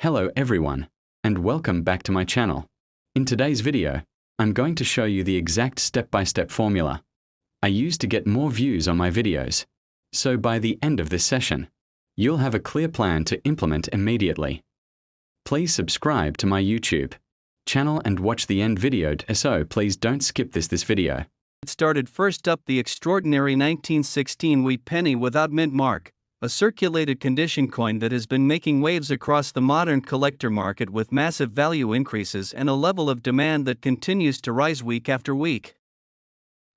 Hello everyone, and welcome back to my channel. In today's video, I'm going to show you the exact step-by-step formula I use to get more views on my videos. So by the end of this session, you'll have a clear plan to implement immediately. Please subscribe to my YouTube channel and watch the end video, so please don't skip this video. It started first up the extraordinary 1916 wheat penny without mint mark, a circulated condition coin that has been making waves across the modern collector market with massive value increases and a level of demand that continues to rise week after week.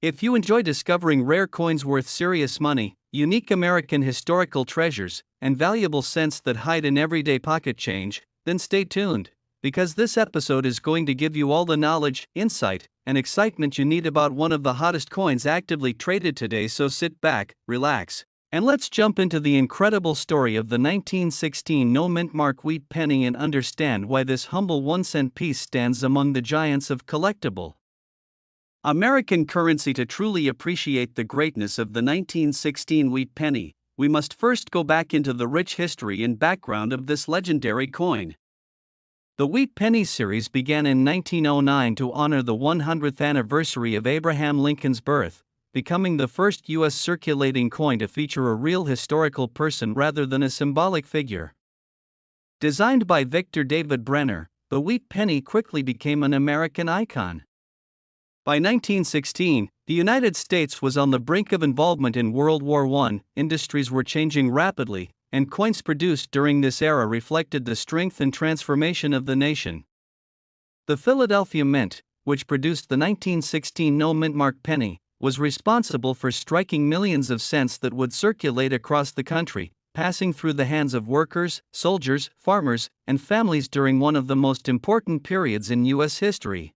If you enjoy discovering rare coins worth serious money, unique American historical treasures, and valuable cents that hide in everyday pocket change, then stay tuned, because this episode is going to give you all the knowledge, insight, and excitement you need about one of the hottest coins actively traded today. So sit back, relax, and let's jump into the incredible story of the 1916 no mint mark wheat penny and understand why this humble 1-cent piece stands among the giants of collectible American currency. To truly appreciate the greatness of the 1916 wheat penny, we must first go back into the rich history and background of this legendary coin. The Wheat Penny series began in 1909 to honor the 100th anniversary of Abraham Lincoln's birth, becoming the first U.S. circulating coin to feature a real historical person rather than a symbolic figure. Designed by Victor David Brenner, the wheat penny quickly became an American icon. By 1916, the United States was on the brink of involvement in World War I, industries were changing rapidly, and coins produced during this era reflected the strength and transformation of the nation. The Philadelphia Mint, which produced the 1916 no mint mark penny, was responsible for striking millions of cents that would circulate across the country, passing through the hands of workers, soldiers, farmers, and families during one of the most important periods in U.S. history.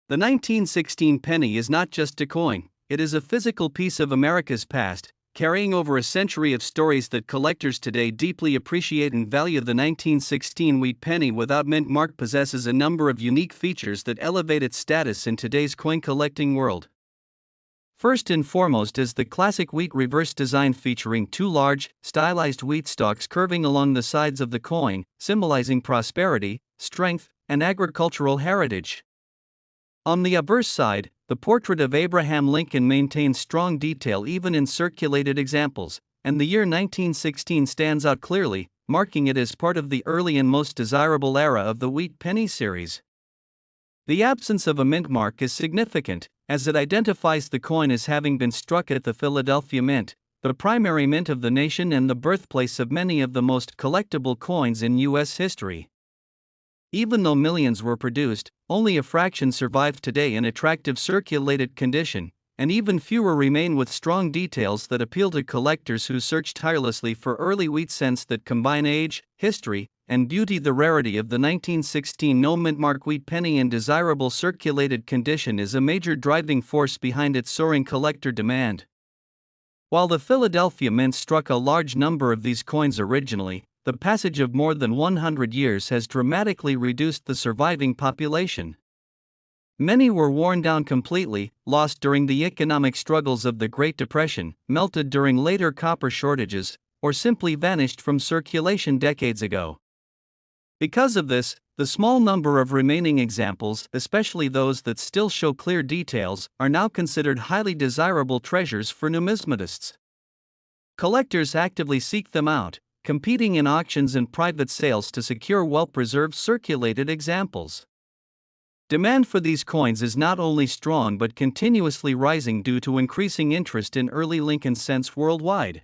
The 1916 penny is not just a coin, it is a physical piece of America's past, carrying over a century of stories that collectors today deeply appreciate and value. The 1916 wheat penny without mint mark possesses a number of unique features that elevate its status in today's coin collecting world. First and foremost is the classic wheat reverse design featuring two large, stylized wheat stalks curving along the sides of the coin, symbolizing prosperity, strength, and agricultural heritage. On the obverse side, the portrait of Abraham Lincoln maintains strong detail even in circulated examples, and the year 1916 stands out clearly, marking it as part of the early and most desirable era of the wheat penny series. The absence of a mint mark is significant, as it identifies the coin as having been struck at the Philadelphia Mint, the primary mint of the nation and the birthplace of many of the most collectible coins in U.S. history. Even though millions were produced, only a fraction survive today in attractive circulated condition, and even fewer remain with strong details that appeal to collectors who search tirelessly for early wheat cents that combine age, history, and beauty. The rarity of the 1916 no mint mark wheat penny in desirable circulated condition is a major driving force behind its soaring collector demand. While the Philadelphia Mint struck a large number of these coins originally, the passage of more than 100 years has dramatically reduced the surviving population. Many were worn down completely, lost during the economic struggles of the Great Depression, melted during later copper shortages, or simply vanished from circulation decades ago. Because of this, the small number of remaining examples, especially those that still show clear details, are now considered highly desirable treasures for numismatists. Collectors actively seek them out, competing in auctions and private sales to secure well-preserved circulated examples. Demand for these coins is not only strong but continuously rising due to increasing interest in early Lincoln cents worldwide.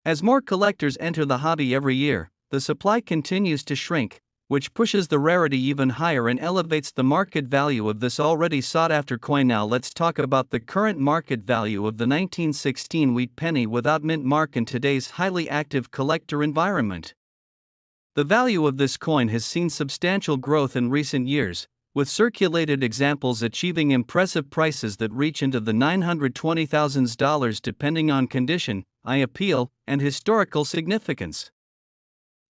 As more collectors enter the hobby every year, the supply continues to shrink, which pushes the rarity even higher and elevates the market value of this already sought-after coin. Now let's talk about the current market value of the 1916 wheat penny without mint mark in today's highly active collector environment. The value of this coin has seen substantial growth in recent years, with circulated examples achieving impressive prices that reach into the $920,000 depending on condition, eye appeal, and historical significance.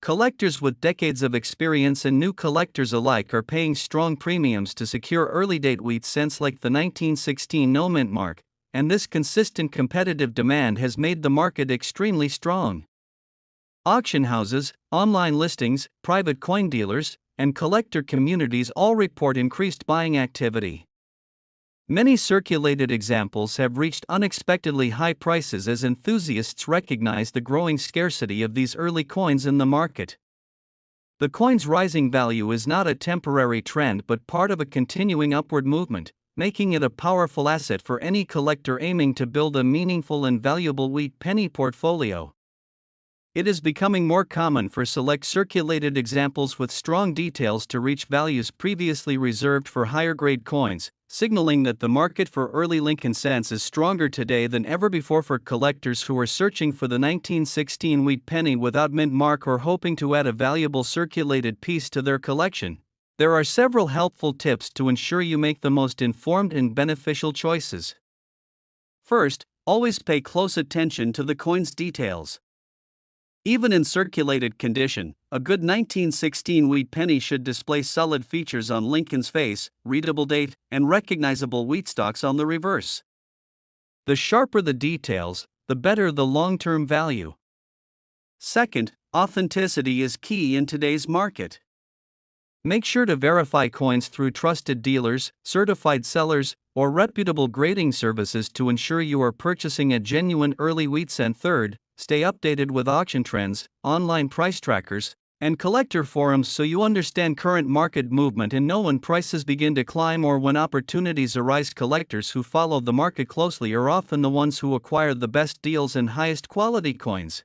Collectors with decades of experience and new collectors alike are paying strong premiums to secure early-date wheat cents like the 1916 no mint mark, and this consistent competitive demand has made the market extremely strong. Auction houses, online listings, private coin dealers, and collector communities all report increased buying activity. Many circulated examples have reached unexpectedly high prices as enthusiasts recognize the growing scarcity of these early coins in the market. The coin's rising value is not a temporary trend but part of a continuing upward movement, making it a powerful asset for any collector aiming to build a meaningful and valuable wheat penny portfolio. It is becoming more common for select circulated examples with strong details to reach values previously reserved for higher-grade coins, signaling that the market for early Lincoln cents is stronger today than ever before for collectors who are searching for the 1916 wheat penny without mint mark or hoping to add a valuable circulated piece to their collection. There are several helpful tips to ensure you make the most informed and beneficial choices. First, always pay close attention to the coin's details. Even in circulated condition, a good 1916 wheat penny should display solid features on Lincoln's face, readable date, and recognizable wheat stalks on the reverse. The sharper the details, the better the long-term value. Second, authenticity is key in today's market. Make sure to verify coins through trusted dealers, certified sellers, or reputable grading services to ensure you are purchasing a genuine early wheat cent. Third, stay updated with auction trends, online price trackers, and collector forums so you understand current market movement and know when prices begin to climb or when opportunities arise. Collectors who follow the market closely are often the ones who acquire the best deals and highest quality coins.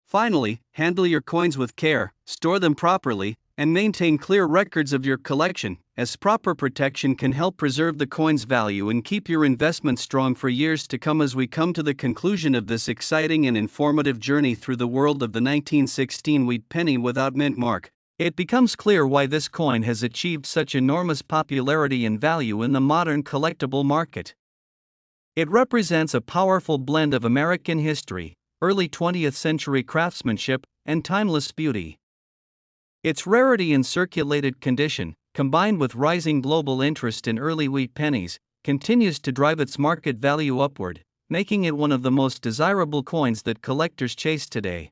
Finally, handle your coins with care, store them properly, and maintain clear records of your collection, as proper protection can help preserve the coin's value and keep your investment strong for years to come. As we come to the conclusion of this exciting and informative journey through the world of the 1916 wheat penny without mint mark, it becomes clear why this coin has achieved such enormous popularity and value in the modern collectible market. It represents a powerful blend of American history, early 20th century craftsmanship, and timeless beauty. Its rarity in circulated condition, combined with rising global interest in early wheat pennies, continues to drive its market value upward, making it one of the most desirable coins that collectors chase today.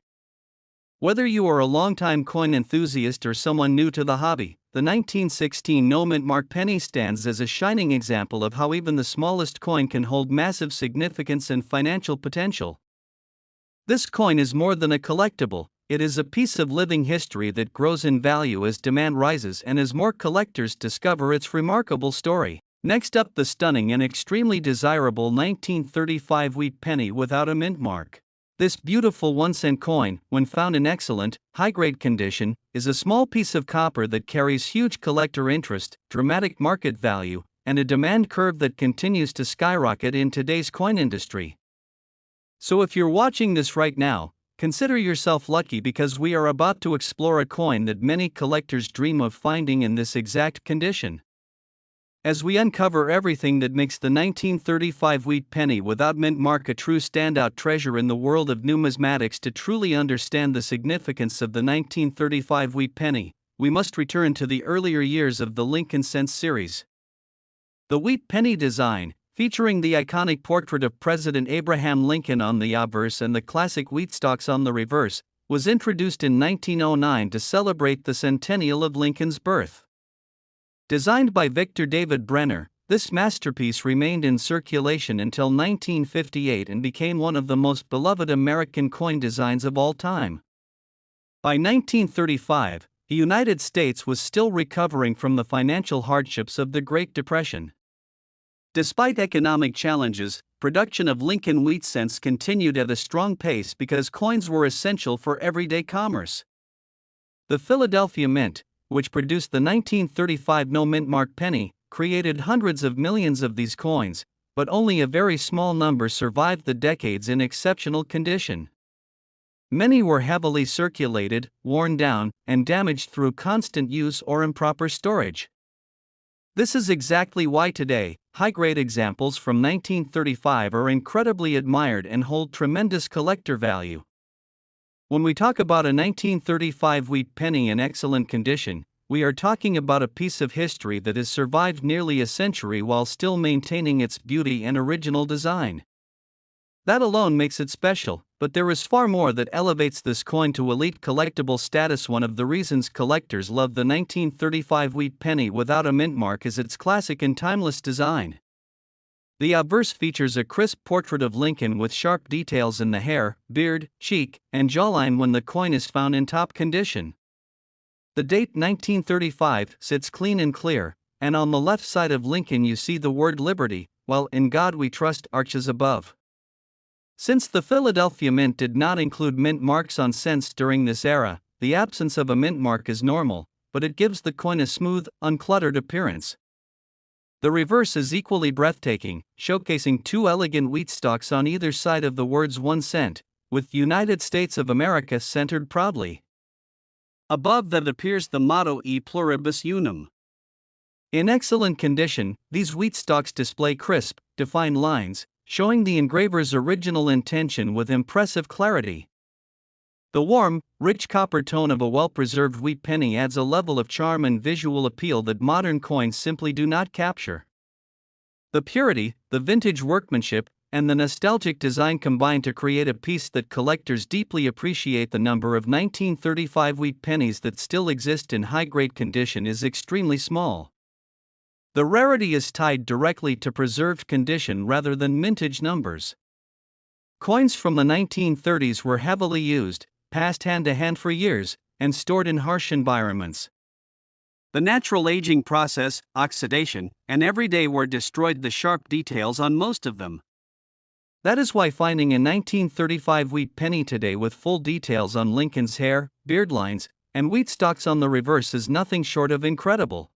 Whether you are a longtime coin enthusiast or someone new to the hobby, the 1916 no mint mark penny stands as a shining example of how even the smallest coin can hold massive significance and financial potential. This coin is more than a collectible. It is a piece of living history that grows in value as demand rises and as more collectors discover its remarkable story. Next up, the stunning and extremely desirable 1935 wheat penny without a mint mark. This beautiful 1-cent coin, when found in excellent, high-grade condition, is a small piece of copper that carries huge collector interest, dramatic market value, and a demand curve that continues to skyrocket in today's coin industry. So if you're watching this right now, consider yourself lucky because we are about to explore a coin that many collectors dream of finding in this exact condition. As we uncover everything that makes the 1935 wheat penny without mint mark a true standout treasure in the world of numismatics, to truly understand the significance of the 1935 wheat penny, we must return to the earlier years of the Lincoln cents series. The wheat penny design, featuring the iconic portrait of President Abraham Lincoln on the obverse and the classic wheat stalks on the reverse, was introduced in 1909 to celebrate the centennial of Lincoln's birth. Designed by Victor David Brenner, this masterpiece remained in circulation until 1958 and became one of the most beloved American coin designs of all time. By 1935, the United States was still recovering from the financial hardships of the Great Depression. Despite economic challenges, production of Lincoln wheat cents continued at a strong pace because coins were essential for everyday commerce. The Philadelphia Mint, which produced the 1935 no mint mark penny, created hundreds of millions of these coins, but only a very small number survived the decades in exceptional condition. Many were heavily circulated, worn down, and damaged through constant use or improper storage. This is exactly why today, high-grade examples from 1935 are incredibly admired and hold tremendous collector value. When we talk about a 1935 wheat penny in excellent condition, we are talking about a piece of history that has survived nearly a century while still maintaining its beauty and original design. That alone makes it special, but there is far more that elevates this coin to elite collectible status. One of the reasons collectors love the 1935 wheat penny without a mint mark is its classic and timeless design. The obverse features a crisp portrait of Lincoln with sharp details in the hair, beard, cheek, and jawline when the coin is found in top condition. The date 1935 sits clean and clear, and on the left side of Lincoln you see the word Liberty, while "In God We Trust" arches above. Since the Philadelphia Mint did not include mint marks on cents during this era, the absence of a mint mark is normal, but it gives the coin a smooth, uncluttered appearance. The reverse is equally breathtaking, showcasing two elegant wheat stalks on either side of the words 1 cent, with United States of America centered proudly. Above that appears the motto E pluribus unum. In excellent condition, these wheat stalks display crisp, defined lines, showing the engraver's original intention with impressive clarity. The warm, rich copper tone of a well-preserved wheat penny adds a level of charm and visual appeal that modern coins simply do not capture. The purity, the vintage workmanship, and the nostalgic design combine to create a piece that collectors deeply appreciate. The number of 1935 wheat pennies that still exist in high-grade condition is extremely small. The rarity is tied directly to preserved condition rather than mintage numbers. Coins from the 1930s were heavily used, passed hand to hand for years, and stored in harsh environments. The natural aging process, oxidation, and everyday wear destroyed the sharp details on most of them. That is why finding a 1935 wheat penny today with full details on Lincoln's hair, beard lines, and wheat stalks on the reverse is nothing short of incredible.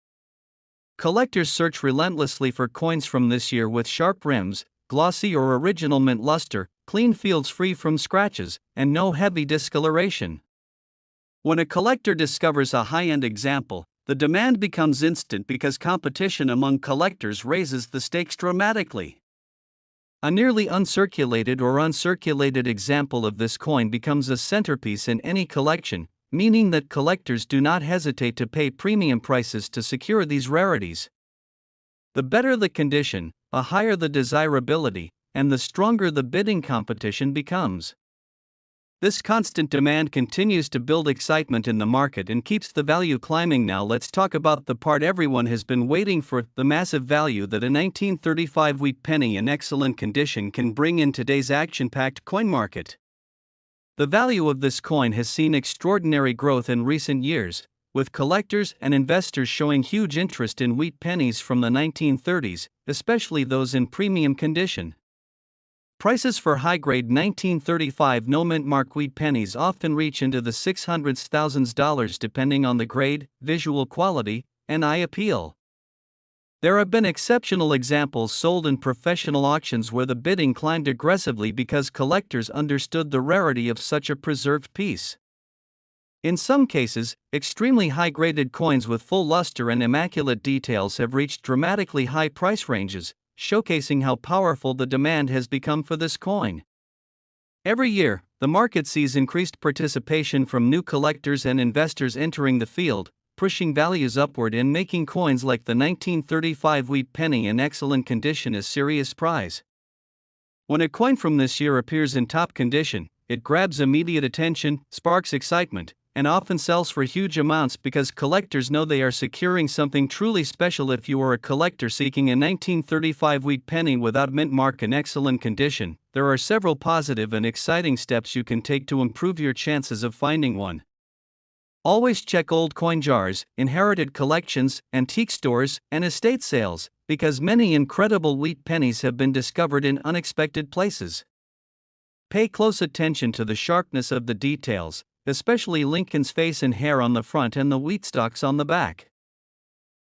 Collectors search relentlessly for coins from this year with sharp rims, glossy or original mint luster, clean fields free from scratches, and no heavy discoloration. When a collector discovers a high-end example, the demand becomes instant because competition among collectors raises the stakes dramatically. A nearly uncirculated or uncirculated example of this coin becomes a centerpiece in any collection, meaning that collectors do not hesitate to pay premium prices to secure these rarities. The better the condition, the higher the desirability, and the stronger the bidding competition becomes. This constant demand continues to build excitement in the market and keeps the value climbing. Now let's talk about the part everyone has been waiting for, the massive value that a 1935 wheat penny in excellent condition can bring in today's action-packed coin market. The value of this coin has seen extraordinary growth in recent years, with collectors and investors showing huge interest in wheat pennies from the 1930s, especially those in premium condition. Prices for high-grade 1935 no-mint mark wheat pennies often reach into the $600,000 depending on the grade, visual quality, and eye appeal. There have been exceptional examples sold in professional auctions where the bidding climbed aggressively because collectors understood the rarity of such a preserved piece. In some cases, extremely high-graded coins with full luster and immaculate details have reached dramatically high price ranges, showcasing how powerful the demand has become for this coin. Every year, the market sees increased participation from new collectors and investors entering the field, pushing values upward and making coins like the 1935 wheat penny in excellent condition a serious prize. When a coin from this year appears in top condition, it grabs immediate attention, sparks excitement, and often sells for huge amounts because collectors know they are securing something truly special. If you are a collector seeking a 1935 wheat penny without mint mark in excellent condition, there are several positive and exciting steps you can take to improve your chances of finding one. Always check old coin jars, inherited collections, antique stores, and estate sales, because many incredible wheat pennies have been discovered in unexpected places. Pay close attention to the sharpness of the details, especially Lincoln's face and hair on the front and the wheat stalks on the back.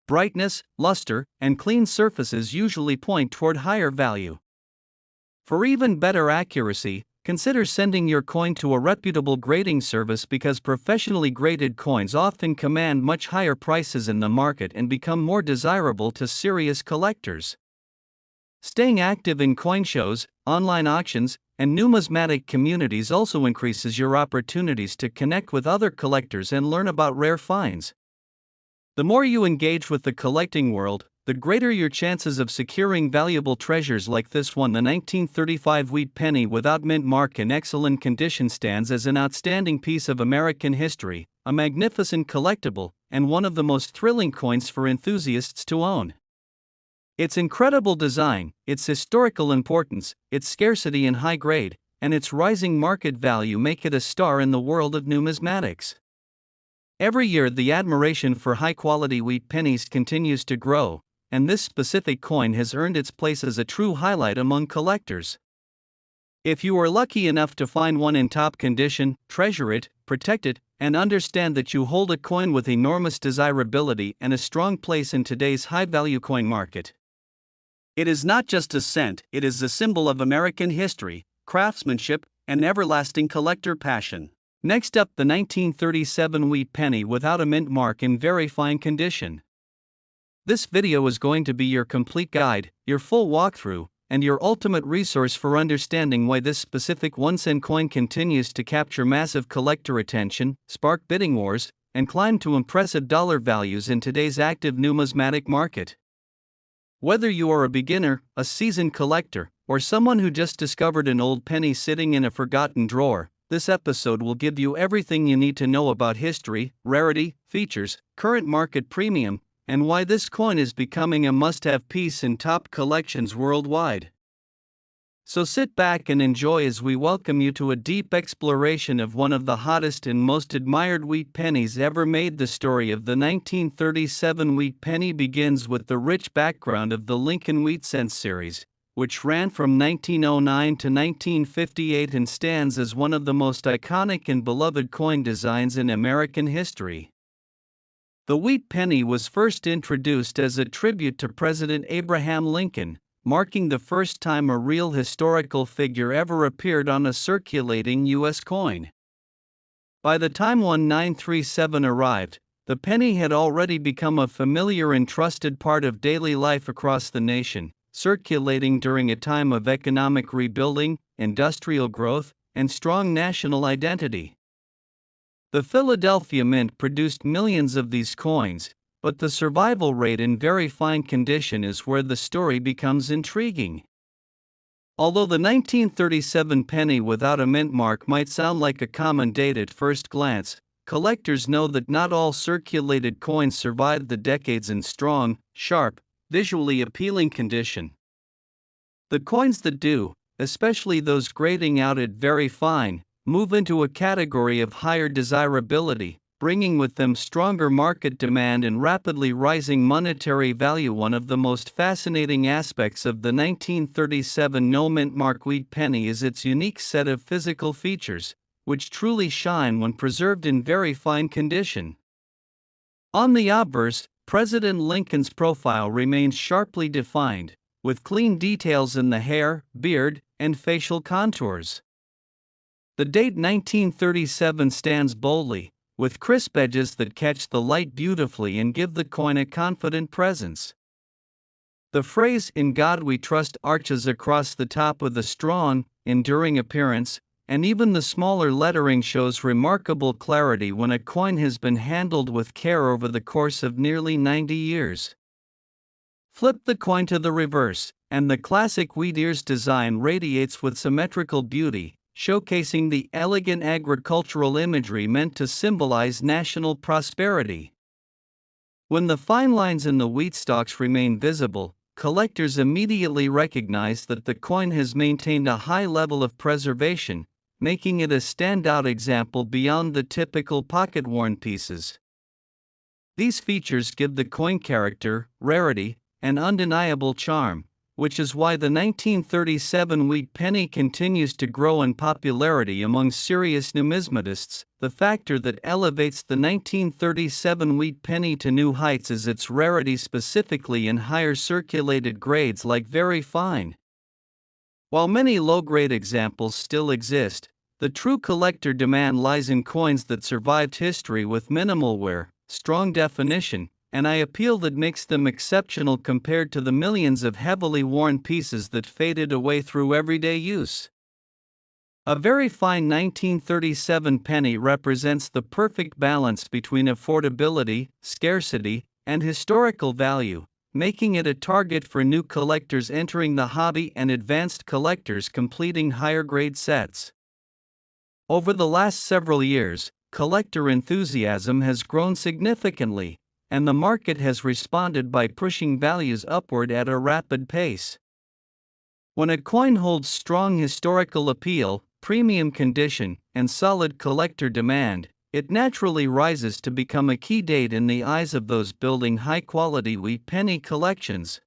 Brightness, luster, and clean surfaces usually point toward higher value. For even better accuracy, consider sending your coin to a reputable grading service because professionally graded coins often command much higher prices in the market and become more desirable to serious collectors. Staying active in coin shows, online auctions, and numismatic communities also increases your opportunities to connect with other collectors and learn about rare finds. The more you engage with the collecting world, the greater your chances of securing valuable treasures like this one. The 1935 wheat penny without mint mark in excellent condition stands as an outstanding piece of American history, a magnificent collectible, and one of the most thrilling coins for enthusiasts to own. Its incredible design, its historical importance, its scarcity and high grade, and its rising market value make it a star in the world of numismatics. Every year, the admiration for high-quality wheat pennies continues to grow, and this specific coin has earned its place as a true highlight among collectors. If you are lucky enough to find one in top condition, treasure it, protect it, and understand that you hold a coin with enormous desirability and a strong place in today's high-value coin market. It is not just a cent, it is a symbol of American history, craftsmanship, and everlasting collector passion. Next up, the 1937 wheat penny without a mint mark in very fine condition. This video is going to be your complete guide, your full walkthrough, and your ultimate resource for understanding why this specific 1-cent coin continues to capture massive collector attention, spark bidding wars, and climb to impressive dollar values in today's active numismatic market. Whether you are a beginner, a seasoned collector, or someone who just discovered an old penny sitting in a forgotten drawer, this episode will give you everything you need to know about history, rarity, features, current market premium, and why this coin is becoming a must-have piece in top collections worldwide. So sit back and enjoy as we welcome you to a deep exploration of one of the hottest and most admired wheat pennies ever made. The story of the 1937 wheat penny begins with the rich background of the Lincoln Wheat Cent series, which ran from 1909 to 1958 and stands as one of the most iconic and beloved coin designs in American history. The wheat penny was first introduced as a tribute to President Abraham Lincoln, marking the first time a real historical figure ever appeared on a circulating U.S. coin. By the time 1937 arrived, the penny had already become a familiar and trusted part of daily life across the nation, circulating during a time of economic rebuilding, industrial growth, and strong national identity. The Philadelphia Mint produced millions of these coins, but the survival rate in very fine condition is where the story becomes intriguing. Although the 1937 penny without a mint mark might sound like a common date at first glance, collectors know that not all circulated coins survived the decades in strong, sharp, visually appealing condition. The coins that do, especially those grading out at very fine, move into a category of higher desirability, bringing with them stronger market demand and rapidly rising monetary value. One of the most fascinating aspects of the 1937 no-mint mark wheat penny is its unique set of physical features, which truly shine when preserved in very fine condition. On the obverse, President Lincoln's profile remains sharply defined, with clean details in the hair, beard, and facial contours. The date 1937 stands boldly, with crisp edges that catch the light beautifully and give the coin a confident presence. The phrase "In God We Trust" arches across the top with a strong, enduring appearance, and even the smaller lettering shows remarkable clarity when a coin has been handled with care over the course of nearly 90 years. Flip the coin to the reverse, and the classic wheat ears design radiates with symmetrical beauty, showcasing the elegant agricultural imagery meant to symbolize national prosperity. When the fine lines in the wheat stalks remain visible, collectors immediately recognize that the coin has maintained a high level of preservation, making it a standout example beyond the typical pocket-worn pieces. These features give the coin character, rarity, and undeniable charm, which is why the 1937 wheat penny continues to grow in popularity among serious numismatists. The factor that elevates the 1937 wheat penny to new heights is its rarity, specifically in higher circulated grades like very fine. While many low-grade examples still exist, the true collector demand lies in coins that survived history with minimal wear, strong definition, and an appeal that makes them exceptional compared to the millions of heavily worn pieces that faded away through everyday use. A very fine 1937 penny represents the perfect balance between affordability, scarcity, and historical value, making it a target for new collectors entering the hobby and advanced collectors completing higher-grade sets. Over the last several years, collector enthusiasm has grown significantly, and the market has responded by pushing values upward at a rapid pace. When a coin holds strong historical appeal, premium condition, and solid collector demand, it naturally rises to become a key date in the eyes of those building high-quality wheat penny collections.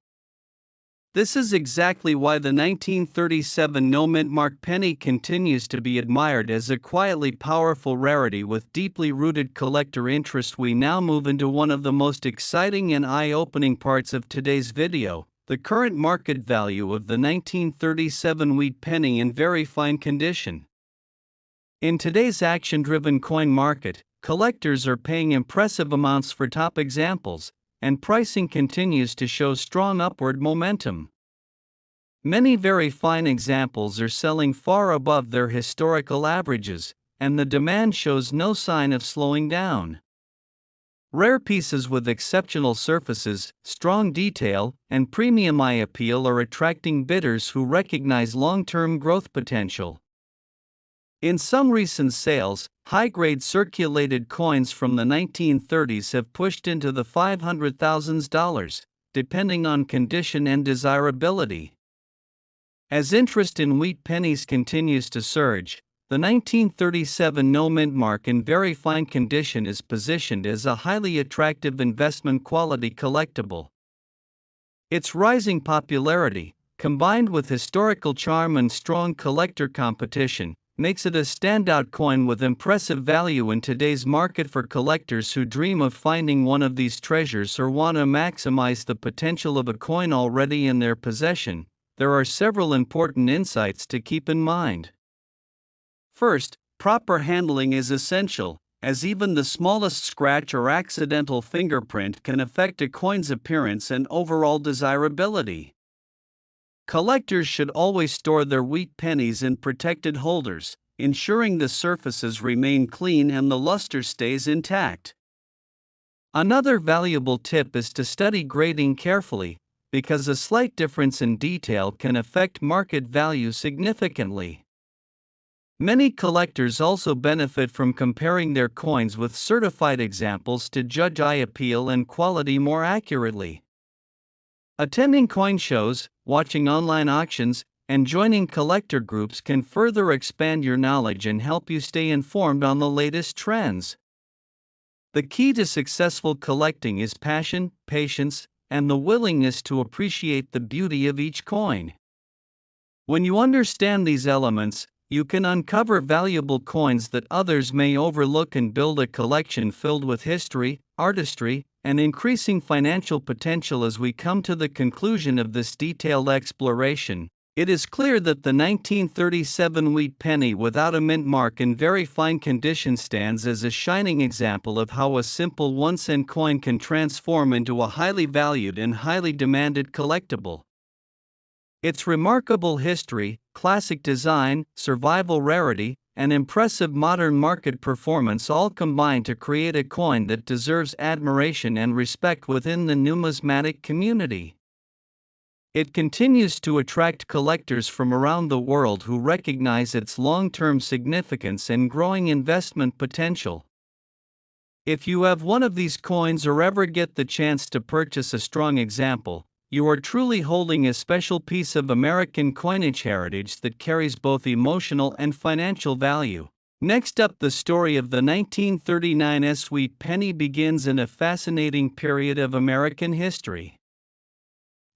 This is exactly why the 1937 no-mint mark penny continues to be admired as a quietly powerful rarity with deeply rooted collector interest. We now move into one of the most exciting and eye-opening parts of today's video, the current market value of the 1937 wheat penny in very fine condition. In today's action-driven coin market, collectors are paying impressive amounts for top examples, and pricing continues to show strong upward momentum. Many very fine examples are selling far above their historical averages, and the demand shows no sign of slowing down. Rare pieces with exceptional surfaces, strong detail, and premium eye appeal are attracting bidders who recognize long-term growth potential. In some recent sales, high-grade circulated coins from the 1930s have pushed into the $500,000, depending on condition and desirability. As interest in wheat pennies continues to surge, the 1937 no-mint mark in very fine condition is positioned as a highly attractive investment-quality collectible. Its rising popularity, combined with historical charm and strong collector competition, makes it a standout coin with impressive value in today's market for collectors who dream of finding one of these treasures or want to maximize the potential of a coin already in their possession. There are several important insights to keep in mind. First, proper handling is essential, as even the smallest scratch or accidental fingerprint can affect a coin's appearance and overall desirability. Collectors should always store their wheat pennies in protected holders, ensuring the surfaces remain clean and the luster stays intact. Another valuable tip is to study grading carefully, because a slight difference in detail can affect market value significantly. Many collectors also benefit from comparing their coins with certified examples to judge eye appeal and quality more accurately. Attending coin shows, watching online auctions, and joining collector groups can further expand your knowledge and help you stay informed on the latest trends. The key to successful collecting is passion, patience, and the willingness to appreciate the beauty of each coin. When you understand these elements, you can uncover valuable coins that others may overlook and build a collection filled with history, artistry, and increasing financial potential. As we come to the conclusion of this detailed exploration, it is clear that the 1937 wheat penny without a mint mark in very fine condition stands as a shining example of how a simple 1-cent coin can transform into a highly valued and highly demanded collectible. Its remarkable history, classic design, survival rarity, and impressive modern market performance all combine to create a coin that deserves admiration and respect within the numismatic community. It continues to attract collectors from around the world who recognize its long-term significance and growing investment potential. If you have one of these coins or ever get the chance to purchase a strong example, you are truly holding a special piece of American coinage heritage that carries both emotional and financial value. Next up, the story of the 1939 wheat penny begins in a fascinating period of American history.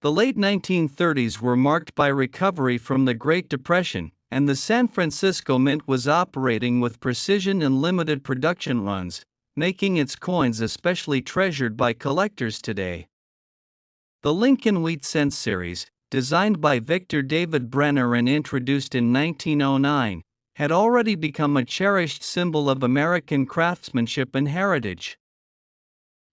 The late 1930s were marked by recovery from the Great Depression, and the San Francisco Mint was operating with precision and limited production runs, making its coins especially treasured by collectors today. The Lincoln Wheat Cent series, designed by Victor David Brenner and introduced in 1909, had already become a cherished symbol of American craftsmanship and heritage.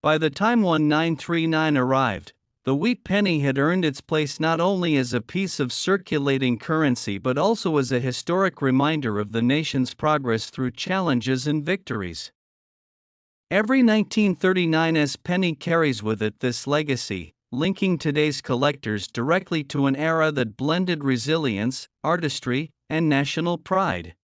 By the time 1939 arrived, the wheat penny had earned its place not only as a piece of circulating currency but also as a historic reminder of the nation's progress through challenges and victories. Every 1939 penny carries with it this legacy, linking today's collectors directly to an era that blended resilience, artistry, and national pride.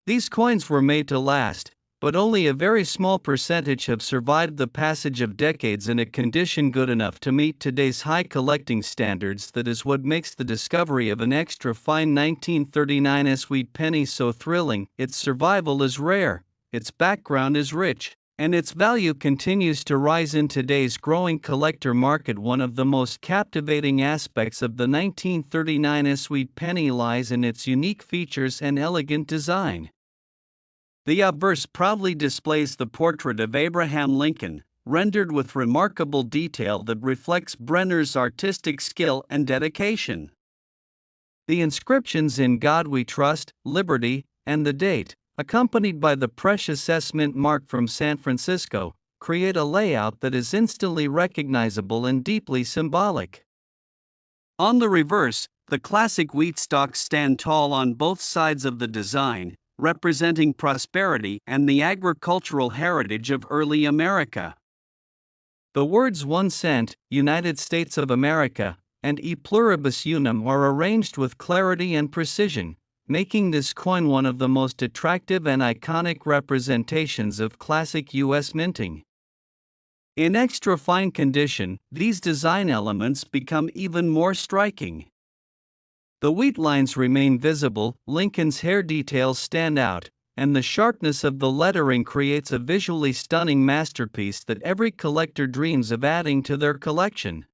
These coins were made to last, but only a very small percentage have survived the passage of decades in a condition good enough to meet today's high collecting standards. That is what makes the discovery of an extra fine 1939 wheat penny so thrilling. Its survival is rare, its background is rich, and its value continues to rise in today's growing collector market. One of the most captivating aspects of the 1939 wheat penny lies in its unique features and elegant design. The obverse proudly displays the portrait of Abraham Lincoln, rendered with remarkable detail that reflects Brenner's artistic skill and dedication. The inscriptions "In God We Trust," "Liberty," and the date, accompanied by the precious mint mark from San Francisco, create a layout that is instantly recognizable and deeply symbolic. On the reverse, the classic wheat stalks stand tall on both sides of the design, representing prosperity and the agricultural heritage of early America. The words 1 cent, United States of America, and E pluribus unum are arranged with clarity and precision, making this coin one of the most attractive and iconic representations of classic U.S. minting. In extra fine condition, these design elements become even more striking. The wheat lines remain visible, Lincoln's hair details stand out, and the sharpness of the lettering creates a visually stunning masterpiece that every collector dreams of adding to their collection.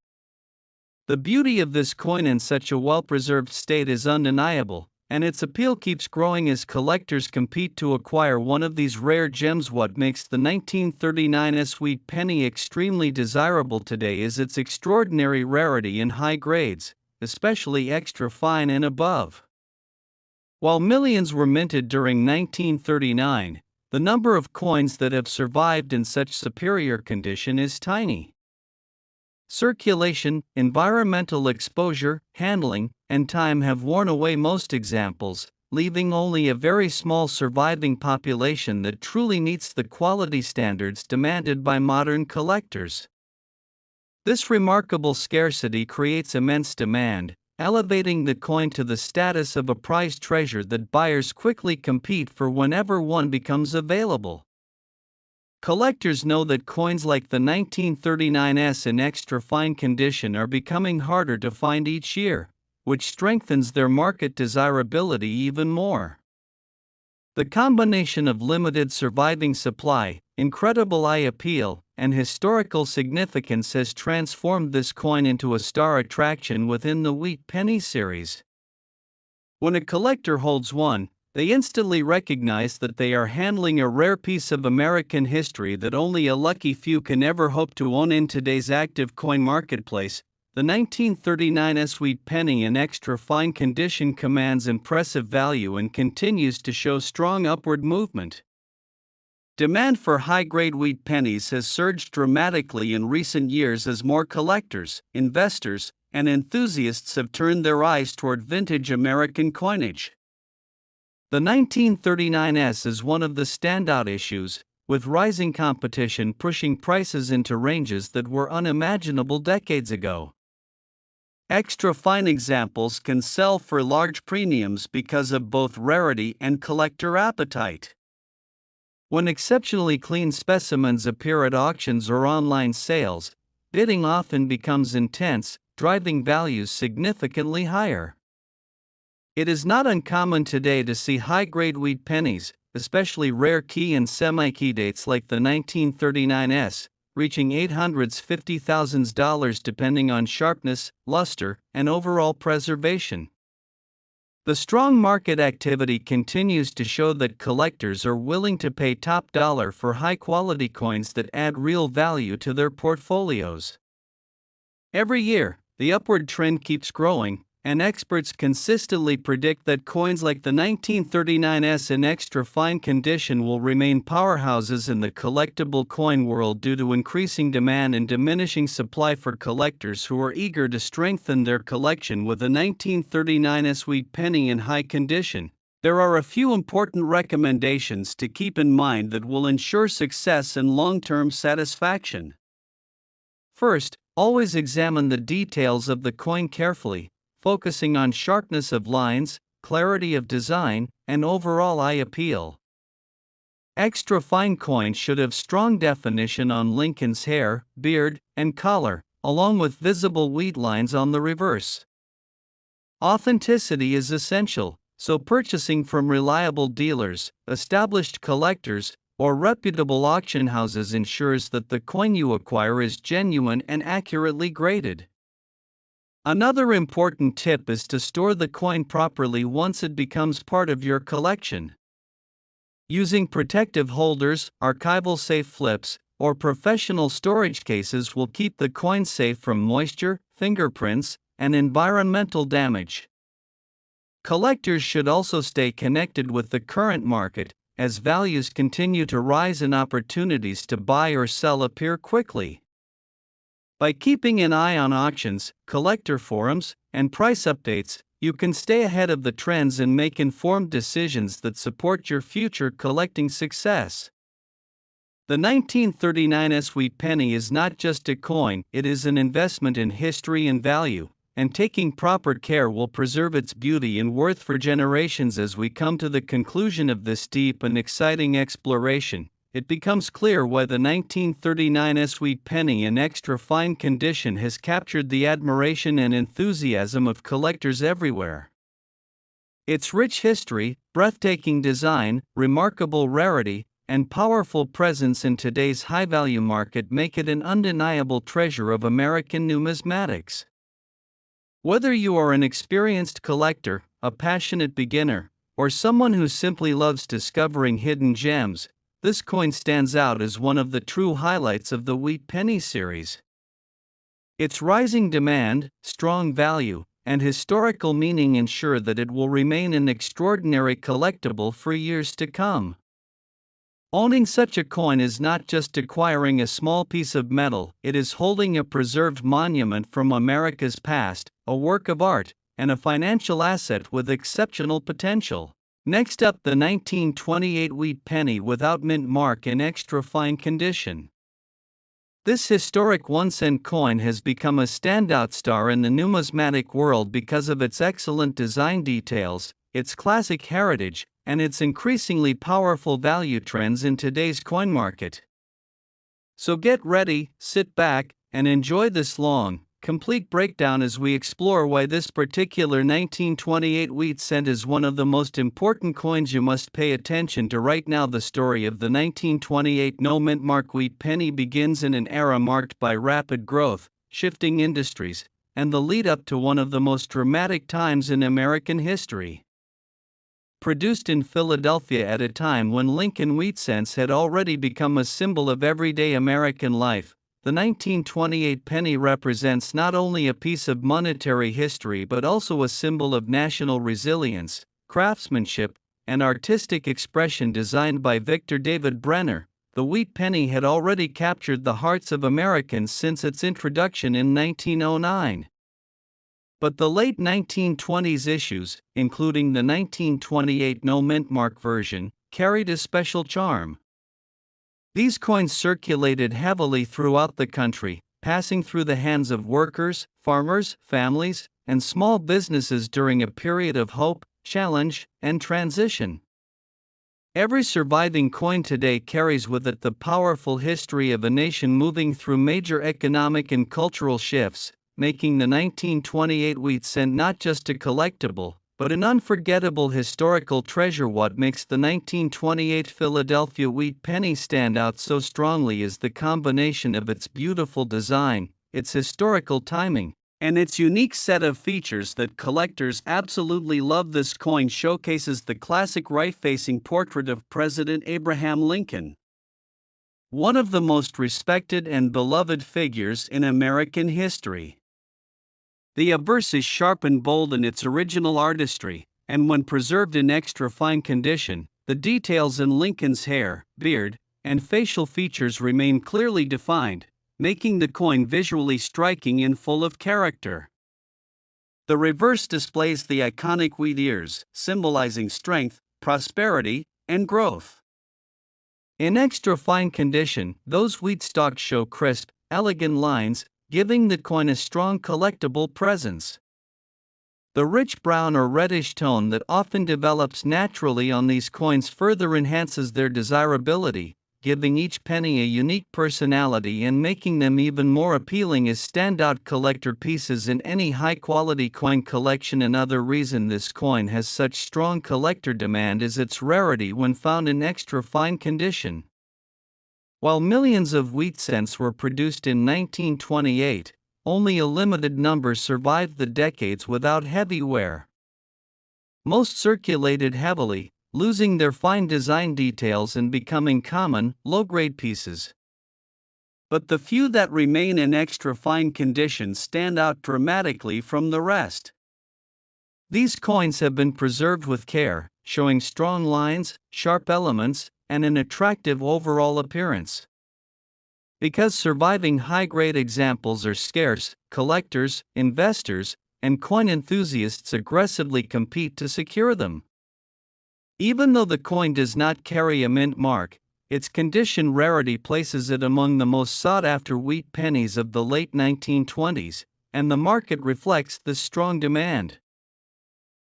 The beauty of this coin in such a well-preserved state is undeniable, and its appeal keeps growing as collectors compete to acquire one of these rare gems. What makes the 1939 wheat penny extremely desirable today is its extraordinary rarity in high grades, especially extra fine and above. While millions were minted during 1939, the number of coins that have survived in such superior condition is tiny. Circulation, environmental exposure, handling, and time have worn away most examples, leaving only a very small surviving population that truly meets the quality standards demanded by modern collectors. This remarkable scarcity creates immense demand, elevating the coin to the status of a prized treasure that buyers quickly compete for whenever one becomes available. Collectors know that coins like the 1939s in extra fine condition are becoming harder to find each year, which strengthens their market desirability even more. The combination of limited surviving supply, incredible eye appeal, and historical significance has transformed this coin into a star attraction within the wheat penny series. When a collector holds one, they instantly recognize that they are handling a rare piece of American history that only a lucky few can ever hope to own. In today's active coin marketplace, the 1939 wheat penny in extra fine condition commands impressive value and continues to show strong upward movement. Demand for high-grade wheat pennies has surged dramatically in recent years as more collectors, investors, and enthusiasts have turned their eyes toward vintage American coinage. The 1939s is one of the standout issues, with rising competition pushing prices into ranges that were unimaginable decades ago. Extra fine examples can sell for large premiums because of both rarity and collector appetite. When exceptionally clean specimens appear at auctions or online sales, bidding often becomes intense, driving values significantly higher. It is not uncommon today to see high-grade wheat pennies, especially rare key and semi-key dates like the 1939s, reaching $850,000 depending on sharpness, luster, and overall preservation. The strong market activity continues to show that collectors are willing to pay top dollar for high-quality coins that add real value to their portfolios. Every year, the upward trend keeps growing, and experts consistently predict that coins like the 1939s in extra fine condition will remain powerhouses in the collectible coin world due to increasing demand and diminishing supply. For collectors who are eager to strengthen their collection with a 1939 wheat penny in high condition, there are a few important recommendations to keep in mind that will ensure success and long-term satisfaction. First, Always examine the details of the coin carefully, focusing on sharpness of lines, clarity of design, and overall eye appeal. Extra fine coins should have strong definition on Lincoln's hair, beard, and collar, along with visible wheat lines on the reverse. Authenticity is essential, so purchasing from reliable dealers, established collectors, or reputable auction houses ensures that the coin you acquire is genuine and accurately graded. Another important tip is to store the coin properly once it becomes part of your collection. Using protective holders, archival safe flips, or professional storage cases will keep the coin safe from moisture, fingerprints, and environmental damage. Collectors should also stay connected with the current market, as values continue to rise and opportunities to buy or sell appear quickly. By keeping an eye on auctions, collector forums, and price updates, you can stay ahead of the trends and make informed decisions that support your future collecting success. The 1939 Wheat Penny is not just a coin, it is an investment in history and value, and taking proper care will preserve its beauty and worth for generations. As we come to the conclusion of this deep and exciting exploration, it becomes clear why the 1939 Wheat Penny in extra fine condition has captured the admiration and enthusiasm of collectors everywhere. Its rich history, breathtaking design, remarkable rarity, and powerful presence in today's high-value market make it an undeniable treasure of American numismatics. Whether you are an experienced collector, a passionate beginner, or someone who simply loves discovering hidden gems, this coin stands out as one of the true highlights of the Wheat Penny series. Its rising demand, strong value, and historical meaning ensure that it will remain an extraordinary collectible for years to come. Owning such a coin is not just acquiring a small piece of metal, it is holding a preserved monument from America's past, a work of art, and a financial asset with exceptional potential. Next up, the 1928 Wheat Penny without mint mark in extra fine condition. This historic 1-cent coin has become a standout star in the numismatic world because of its excellent design details, its classic heritage, and its increasingly powerful value trends in today's coin market. So get ready, sit back, and enjoy this long, complete breakdown as we explore why this particular 1928 wheat cent is one of the most important coins you must pay attention to right now. The story of the 1928 no mint mark wheat penny begins in an era marked by rapid growth, shifting industries, and the lead up to one of the most dramatic times in American history. Produced in Philadelphia at a time when Lincoln wheat cents had already become a symbol of everyday American life, the 1928 penny represents not only a piece of monetary history but also a symbol of national resilience, craftsmanship, and artistic expression. Designed by Victor David Brenner, the wheat penny had already captured the hearts of Americans since its introduction in 1909. But the late 1920s issues, including the 1928 no mint mark version, carried a special charm. These coins circulated heavily throughout the country, passing through the hands of workers, farmers, families, and small businesses during a period of hope, challenge, and transition. Every surviving coin today carries with it the powerful history of a nation moving through major economic and cultural shifts, making the 1928 wheat cent not just a collectible, but an unforgettable historical treasure. What makes the 1928 Philadelphia wheat penny stand out so strongly is the combination of its beautiful design, its historical timing, and its unique set of features that collectors absolutely love. This coin showcases the classic right-facing portrait of President Abraham Lincoln, one of the most respected and beloved figures in American history. The obverse is sharp and bold in its original artistry, and when preserved in extra fine condition, the details in Lincoln's hair, beard, and facial features remain clearly defined, making the coin visually striking and full of character. The reverse displays the iconic wheat ears, symbolizing strength, prosperity, and growth. In extra fine condition, those wheat stalks show crisp, elegant lines, giving the coin a strong collectible presence. The rich brown or reddish tone that often develops naturally on these coins further enhances their desirability, giving each penny a unique personality and making them even more appealing as standout collector pieces in any high-quality coin collection. Another reason this coin has such strong collector demand is its rarity when found in extra fine condition. While millions of wheat cents were produced in 1928, only a limited number survived the decades without heavy wear. Most circulated heavily, losing their fine design details and becoming common, low-grade pieces. But the few that remain in extra fine condition stand out dramatically from the rest. These coins have been preserved with care, showing strong lines, sharp elements, and an attractive overall appearance. Because surviving high-grade examples are scarce, collectors, investors, and coin enthusiasts aggressively compete to secure them. Even though the coin does not carry a mint mark, its condition rarity places it among the most sought-after wheat pennies of the late 1920s, and the market reflects this strong demand.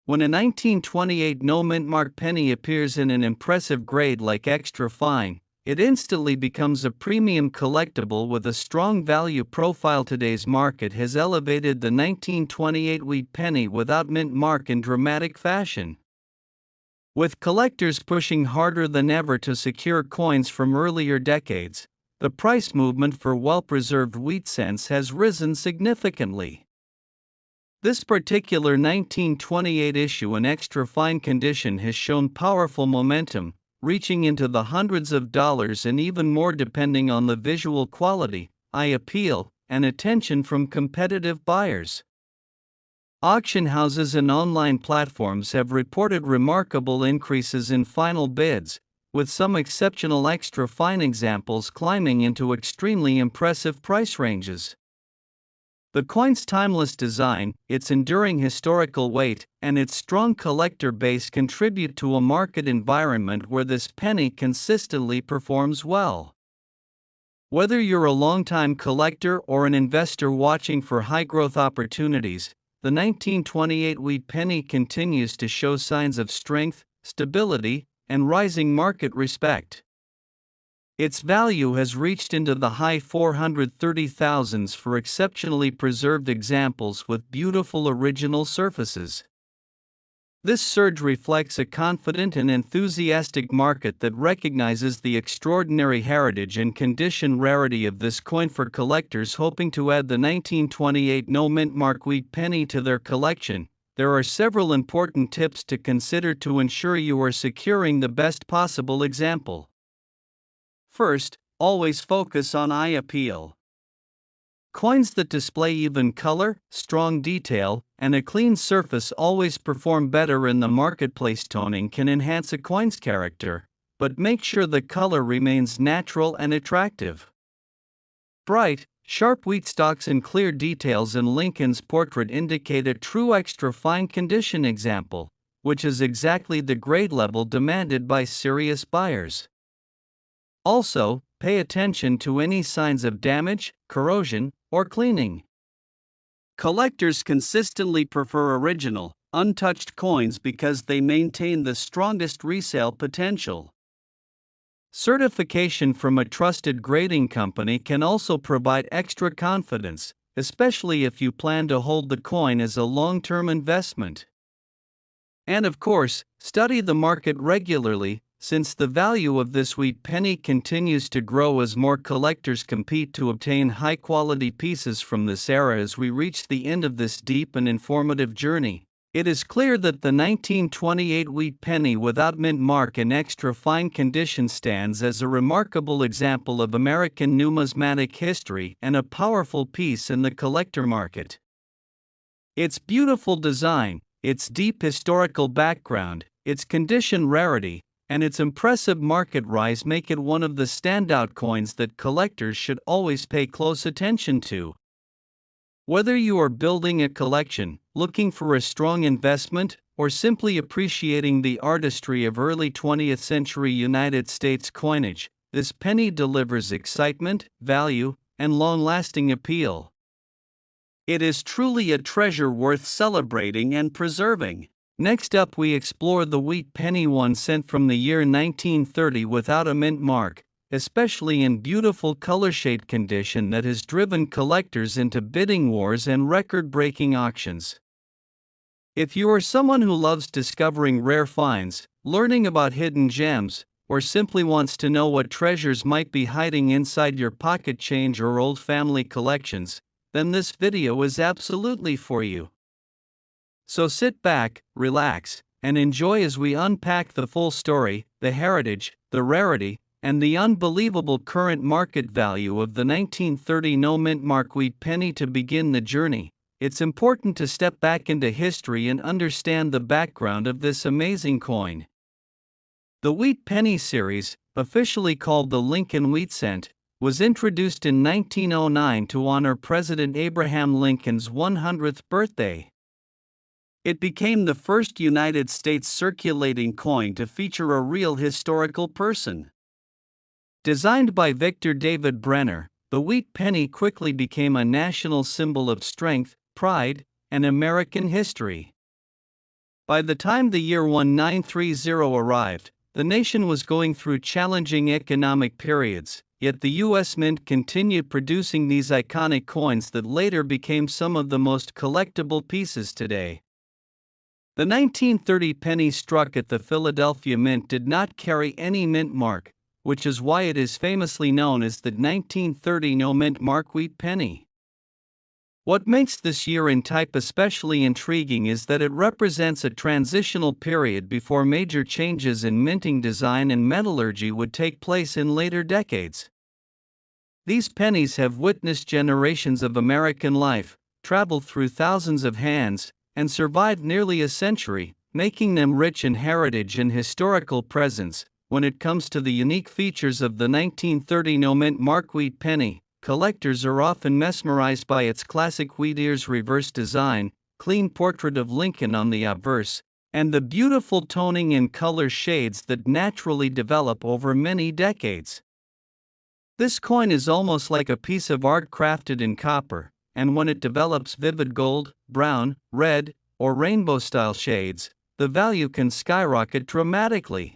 When a 1928 no-mint mark penny appears in an impressive grade like extra fine, it instantly becomes a premium collectible with a strong value profile. Today's market has elevated the 1928 wheat penny without mint mark in dramatic fashion. With collectors pushing harder than ever to secure coins from earlier decades, the price movement for well-preserved wheat cents has risen significantly. This particular 1928 issue in extra fine condition has shown powerful momentum, reaching into the hundreds of dollars and even more depending on the visual quality, eye appeal, and attention from competitive buyers. Auction houses and online platforms have reported remarkable increases in final bids, with some exceptional extra fine examples climbing into extremely impressive price ranges. The coin's timeless design, its enduring historical weight, and its strong collector base contribute to a market environment where this penny consistently performs well. Whether you're a longtime collector or an investor watching for high-growth opportunities, the 1928 wheat penny continues to show signs of strength, stability, and rising market respect. Its value has reached into the high 430,000s for exceptionally preserved examples with beautiful original surfaces. This surge reflects a confident and enthusiastic market that recognizes the extraordinary heritage and condition rarity of this coin. For collectors hoping to add the 1928 no-mint mark wheat penny to their collection, there are several important tips to consider to ensure you are securing the best possible example. First, always focus on eye appeal. Coins that display even color, strong detail, and a clean surface always perform better in the marketplace. Toning can enhance a coin's character, but make sure the color remains natural and attractive. Bright, sharp wheat stalks and clear details in Lincoln's portrait indicate a true extra fine condition example, which is exactly the grade level demanded by serious buyers. Also, pay attention to any signs of damage, corrosion, or cleaning. Collectors consistently prefer original, untouched coins because they maintain the strongest resale potential. Certification from a trusted grading company can also provide extra confidence, especially if you plan to hold the coin as a long-term investment. And of course, study the market regularly, since the value of this wheat penny continues to grow as more collectors compete to obtain high-quality pieces from this era. As we reach the end of this deep and informative journey, it is clear that the 1928 wheat penny without mint mark in extra fine condition stands as a remarkable example of American numismatic history and a powerful piece in the collector market. Its beautiful design, its deep historical background, its condition rarity, and its impressive market rise make it one of the standout coins that collectors should always pay close attention to. Whether you are building a collection, looking for a strong investment, or simply appreciating the artistry of early 20th century United States coinage, this penny delivers excitement, value, and long-lasting appeal. It is truly a treasure worth celebrating and preserving. Next up, we explore the wheat penny 1 cent from the year 1930 without a mint mark, especially in beautiful color shade condition that has driven collectors into bidding wars and record-breaking auctions. If you are someone who loves discovering rare finds, learning about hidden gems, or simply wants to know what treasures might be hiding inside your pocket change or old family collections, then this video is absolutely for you. So sit back, relax, and enjoy as we unpack the full story, the heritage, the rarity, and the unbelievable current market value of the 1930 no-mint mark wheat penny. To begin the journey, it's important to step back into history and understand the background of this amazing coin. The wheat penny series, officially called the Lincoln Wheat Cent, was introduced in 1909 to honor President Abraham Lincoln's 100th birthday. It became the first United States circulating coin to feature a real historical person. Designed by Victor David Brenner, the wheat penny quickly became a national symbol of strength, pride, and American history. By the time the year 1930 arrived, the nation was going through challenging economic periods, yet the U.S. Mint continued producing these iconic coins that later became some of the most collectible pieces today. The 1930 penny struck at the Philadelphia Mint did not carry any mint mark, which is why it is famously known as the 1930 no-mint mark wheat penny. What makes this year in type especially intriguing is that it represents a transitional period before major changes in minting design and metallurgy would take place in later decades. These pennies have witnessed generations of American life, traveled through thousands of hands, and survived nearly a century, making them rich in heritage and historical presence. When it comes to the unique features of the 1930 no-mint mark wheat penny, collectors are often mesmerized by its classic wheat ears reverse design, clean portrait of Lincoln on the obverse, and the beautiful toning and color shades that naturally develop over many decades. This coin is almost like a piece of art crafted in copper, and when it develops vivid gold, brown, red, or rainbow-style shades, the value can skyrocket dramatically.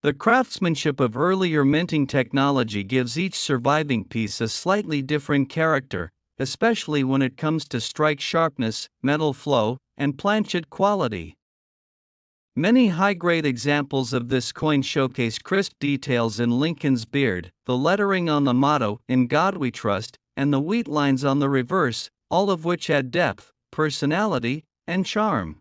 The craftsmanship of earlier minting technology gives each surviving piece a slightly different character, especially when it comes to strike sharpness, metal flow, and planchet quality. Many high-grade examples of this coin showcase crisp details in Lincoln's beard, the lettering on the motto, "In God We Trust," and the wheat lines on the reverse, all of which add depth, personality, and charm.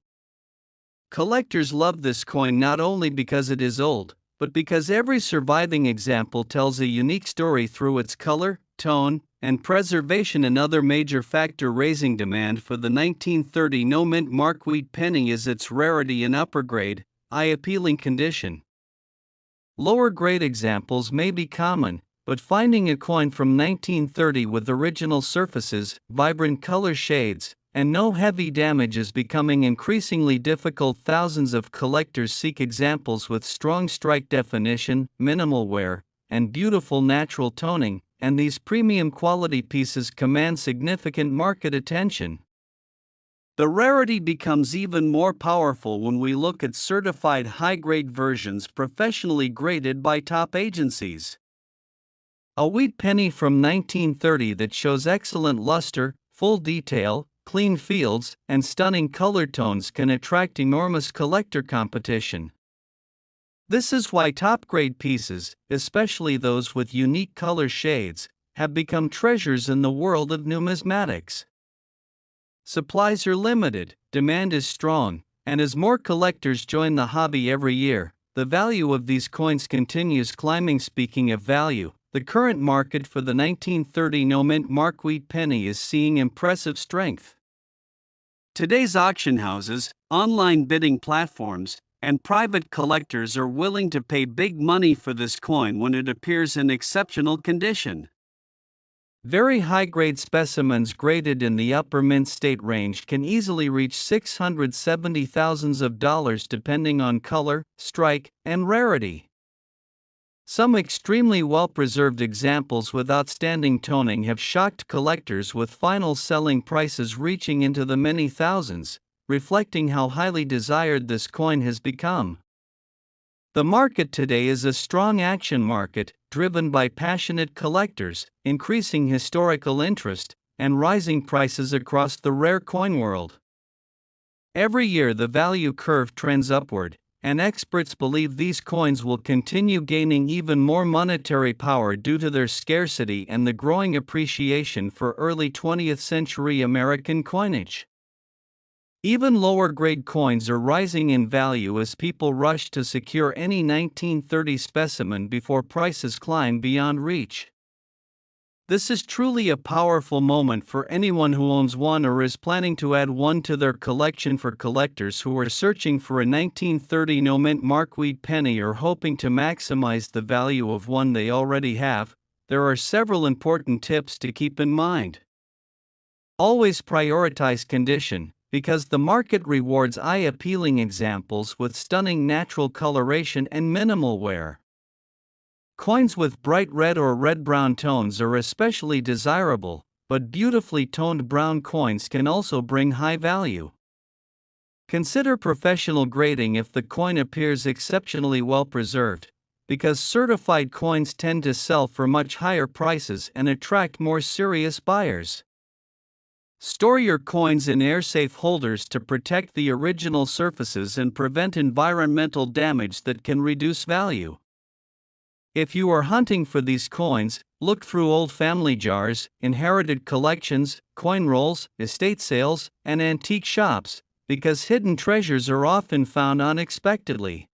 Collectors love this coin not only because it is old, but because every surviving example tells a unique story through its color, tone, and preservation. Another major factor raising demand for the 1930 no-mint mark wheat penny is its rarity in upper-grade, eye-appealing condition. Lower-grade examples may be common, but finding a coin from 1930 with original surfaces, vibrant color shades, and no heavy damage is becoming increasingly difficult. Thousands of collectors seek examples with strong strike definition, minimal wear, and beautiful natural toning, and these premium quality pieces command significant market attention. The rarity becomes even more powerful when we look at certified high-grade versions professionally graded by top agencies. A wheat penny from 1930 that shows excellent luster, full detail, clean fields, and stunning color tones can attract enormous collector competition. This is why top-grade pieces, especially those with unique color shades, have become treasures in the world of numismatics. Supplies are limited, demand is strong, and as more collectors join the hobby every year, the value of these coins continues climbing. Speaking of value, the current market for the 1930 no-mint mark wheat penny is seeing impressive strength. Today's auction houses, online bidding platforms, and private collectors are willing to pay big money for this coin when it appears in exceptional condition. Very high-grade specimens graded in the upper mint state range can easily reach $670,000 depending on color, strike, and rarity. Some extremely well-preserved examples with outstanding toning have shocked collectors, with final selling prices reaching into the many thousands, reflecting how highly desired this coin has become. The market today is a strong action market, driven by passionate collectors, increasing historical interest, and rising prices across the rare coin world. Every year the value curve trends upward, and experts believe these coins will continue gaining even more monetary power due to their scarcity and the growing appreciation for early 20th century American coinage. Even lower-grade coins are rising in value as people rush to secure any 1930 specimen before prices climb beyond reach. This is truly a powerful moment for anyone who owns one or is planning to add one to their collection. For collectors who are searching for a 1930 no-mint mark wheat penny or hoping to maximize the value of one they already have, there are several important tips to keep in mind. Always prioritize condition, because the market rewards eye-appealing examples with stunning natural coloration and minimal wear. Coins with bright red or red-brown tones are especially desirable, but beautifully toned brown coins can also bring high value. Consider professional grading if the coin appears exceptionally well preserved, because certified coins tend to sell for much higher prices and attract more serious buyers. Store your coins in air-safe holders to protect the original surfaces and prevent environmental damage that can reduce value. If you are hunting for these coins, look through old family jars, inherited collections, coin rolls, estate sales, and antique shops, because hidden treasures are often found unexpectedly.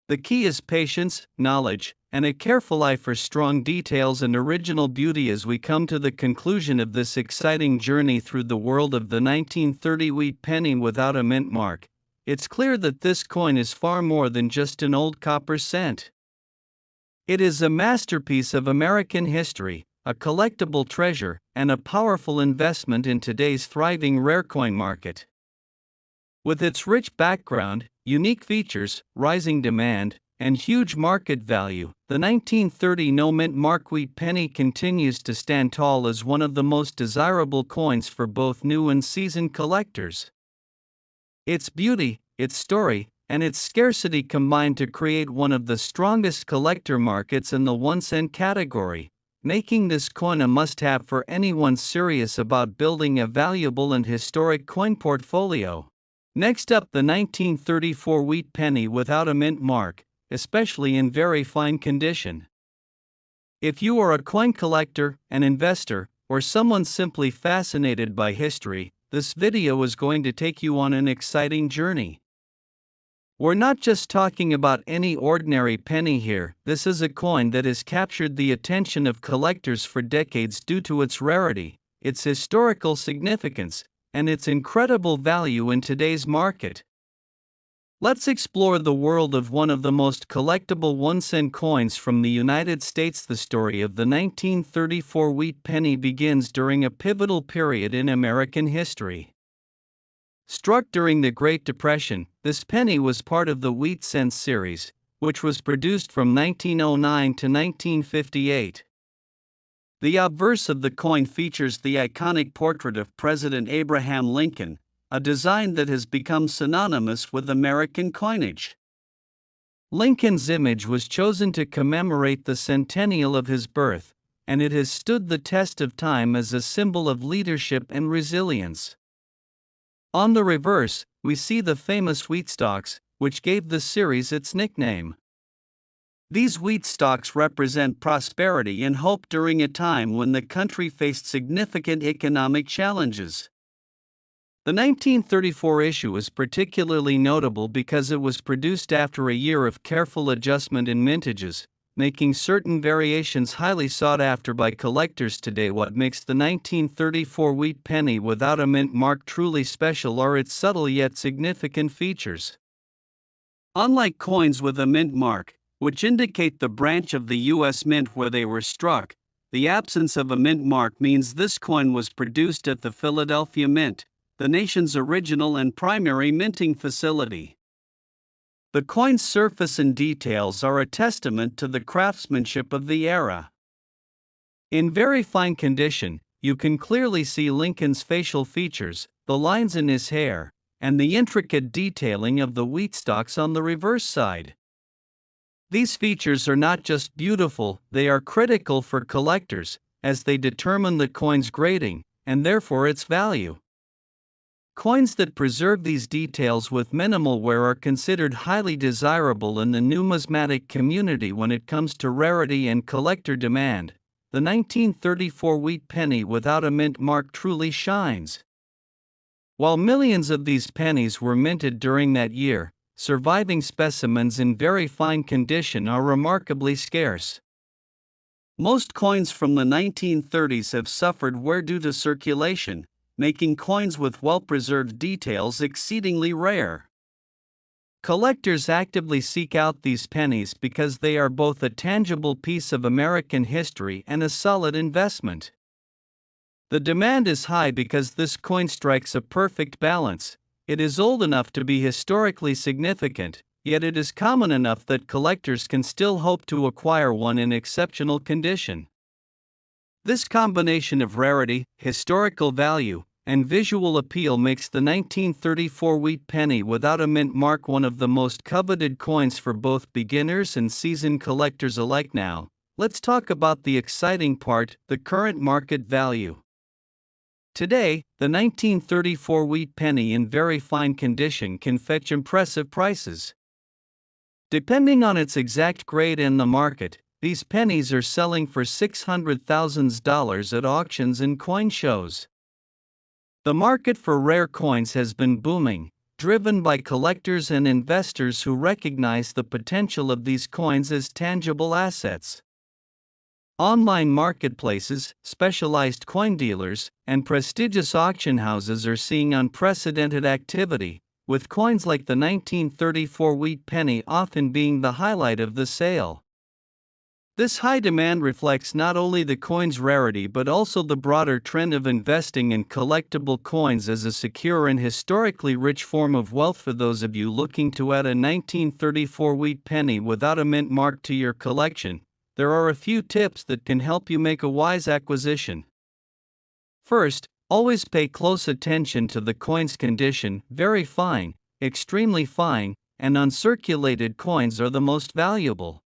The key is patience, knowledge, and a careful eye for strong details and original beauty. As we come to the conclusion of this exciting journey through the world of the 1930 wheat penny without a mint mark, it's clear that this coin is far more than just an old copper cent. It is a masterpiece of American history, a collectible treasure, and a powerful investment in today's thriving rare coin market. With its rich background, unique features, rising demand, and huge market value, the 1930 no-mint mark wheat penny continues to stand tall as one of the most desirable coins for both new and seasoned collectors. Its beauty, its story, and its scarcity combined to create one of the strongest collector markets in the 1-cent category, making this coin a must-have for anyone serious about building a valuable and historic coin portfolio. Next up, the 1934 wheat penny without a mint mark, especially in very fine condition. If you are a coin collector, an investor, or someone simply fascinated by history, this video is going to take you on an exciting journey. We're not just talking about any ordinary penny here. This is a coin that has captured the attention of collectors for decades due to its rarity, its historical significance, and its incredible value in today's market. Let's explore the world of one of the most collectible 1-cent coins from the United States. The story of the 1934 wheat penny begins during a pivotal period in American history. Struck during the Great Depression, this penny was part of the wheat cent series, which was produced from 1909 to 1958. The obverse of the coin features the iconic portrait of President Abraham Lincoln, a design that has become synonymous with American coinage. Lincoln's image was chosen to commemorate the centennial of his birth, and it has stood the test of time as a symbol of leadership and resilience. On the reverse, we see the famous wheat stalks, which gave the series its nickname. These wheat stalks represent prosperity and hope during a time when the country faced significant economic challenges. The 1934 issue is particularly notable because it was produced after a year of careful adjustment in mintages, making certain variations highly sought after by collectors today. What makes the 1934 wheat penny without a mint mark truly special are its subtle yet significant features. Unlike coins with a mint mark, which indicate the branch of the U.S. Mint where they were struck, the absence of a mint mark means this coin was produced at the Philadelphia Mint, the nation's original and primary minting facility. The coin's surface and details are a testament to the craftsmanship of the era. In very fine condition, you can clearly see Lincoln's facial features, the lines in his hair, and the intricate detailing of the wheat stalks on the reverse side. These features are not just beautiful, they are critical for collectors, as they determine the coin's grading, and therefore its value. Coins that preserve these details with minimal wear are considered highly desirable in the numismatic community when it comes to rarity and collector demand. The 1934 wheat penny without a mint mark truly shines. While millions of these pennies were minted during that year, surviving specimens in very fine condition are remarkably scarce. Most coins from the 1930s have suffered wear due to circulation, making coins with well-preserved details exceedingly rare. Collectors actively seek out these pennies because they are both a tangible piece of American history and a solid investment. The demand is high because this coin strikes a perfect balance. It is old enough to be historically significant, yet it is common enough that collectors can still hope to acquire one in exceptional condition. This combination of rarity, historical value, and visual appeal makes the 1934 wheat penny without a mint mark one of the most coveted coins for both beginners and seasoned collectors alike. Now, let's talk about the exciting part, the current market value. Today, the 1934 wheat penny in very fine condition can fetch impressive prices. Depending on its exact grade and the market, these pennies are selling for $600,000 at auctions and coin shows. The market for rare coins has been booming, driven by collectors and investors who recognize the potential of these coins as tangible assets. Online marketplaces, specialized coin dealers, and prestigious auction houses are seeing unprecedented activity, with coins like the 1934 wheat penny often being the highlight of the sale. This high demand reflects not only the coin's rarity but also the broader trend of investing in collectible coins as a secure and historically rich form of wealth. For those of you looking to add a 1934 wheat penny without a mint mark to your collection, there are a few tips that can help you make a wise acquisition. First, always pay close attention to the coin's condition. Very fine, extremely fine, and uncirculated coins are the most valuable.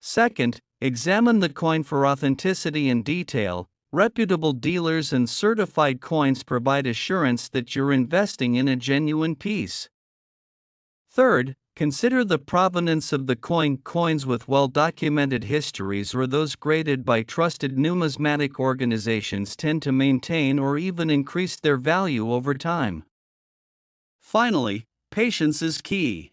Second, examine the coin for authenticity and detail. Reputable dealers and certified coins provide assurance that you're investing in a genuine piece. Third, consider the provenance of the coin. Coins with well-documented histories or those graded by trusted numismatic organizations tend to maintain or even increase their value over time. Finally, patience is key.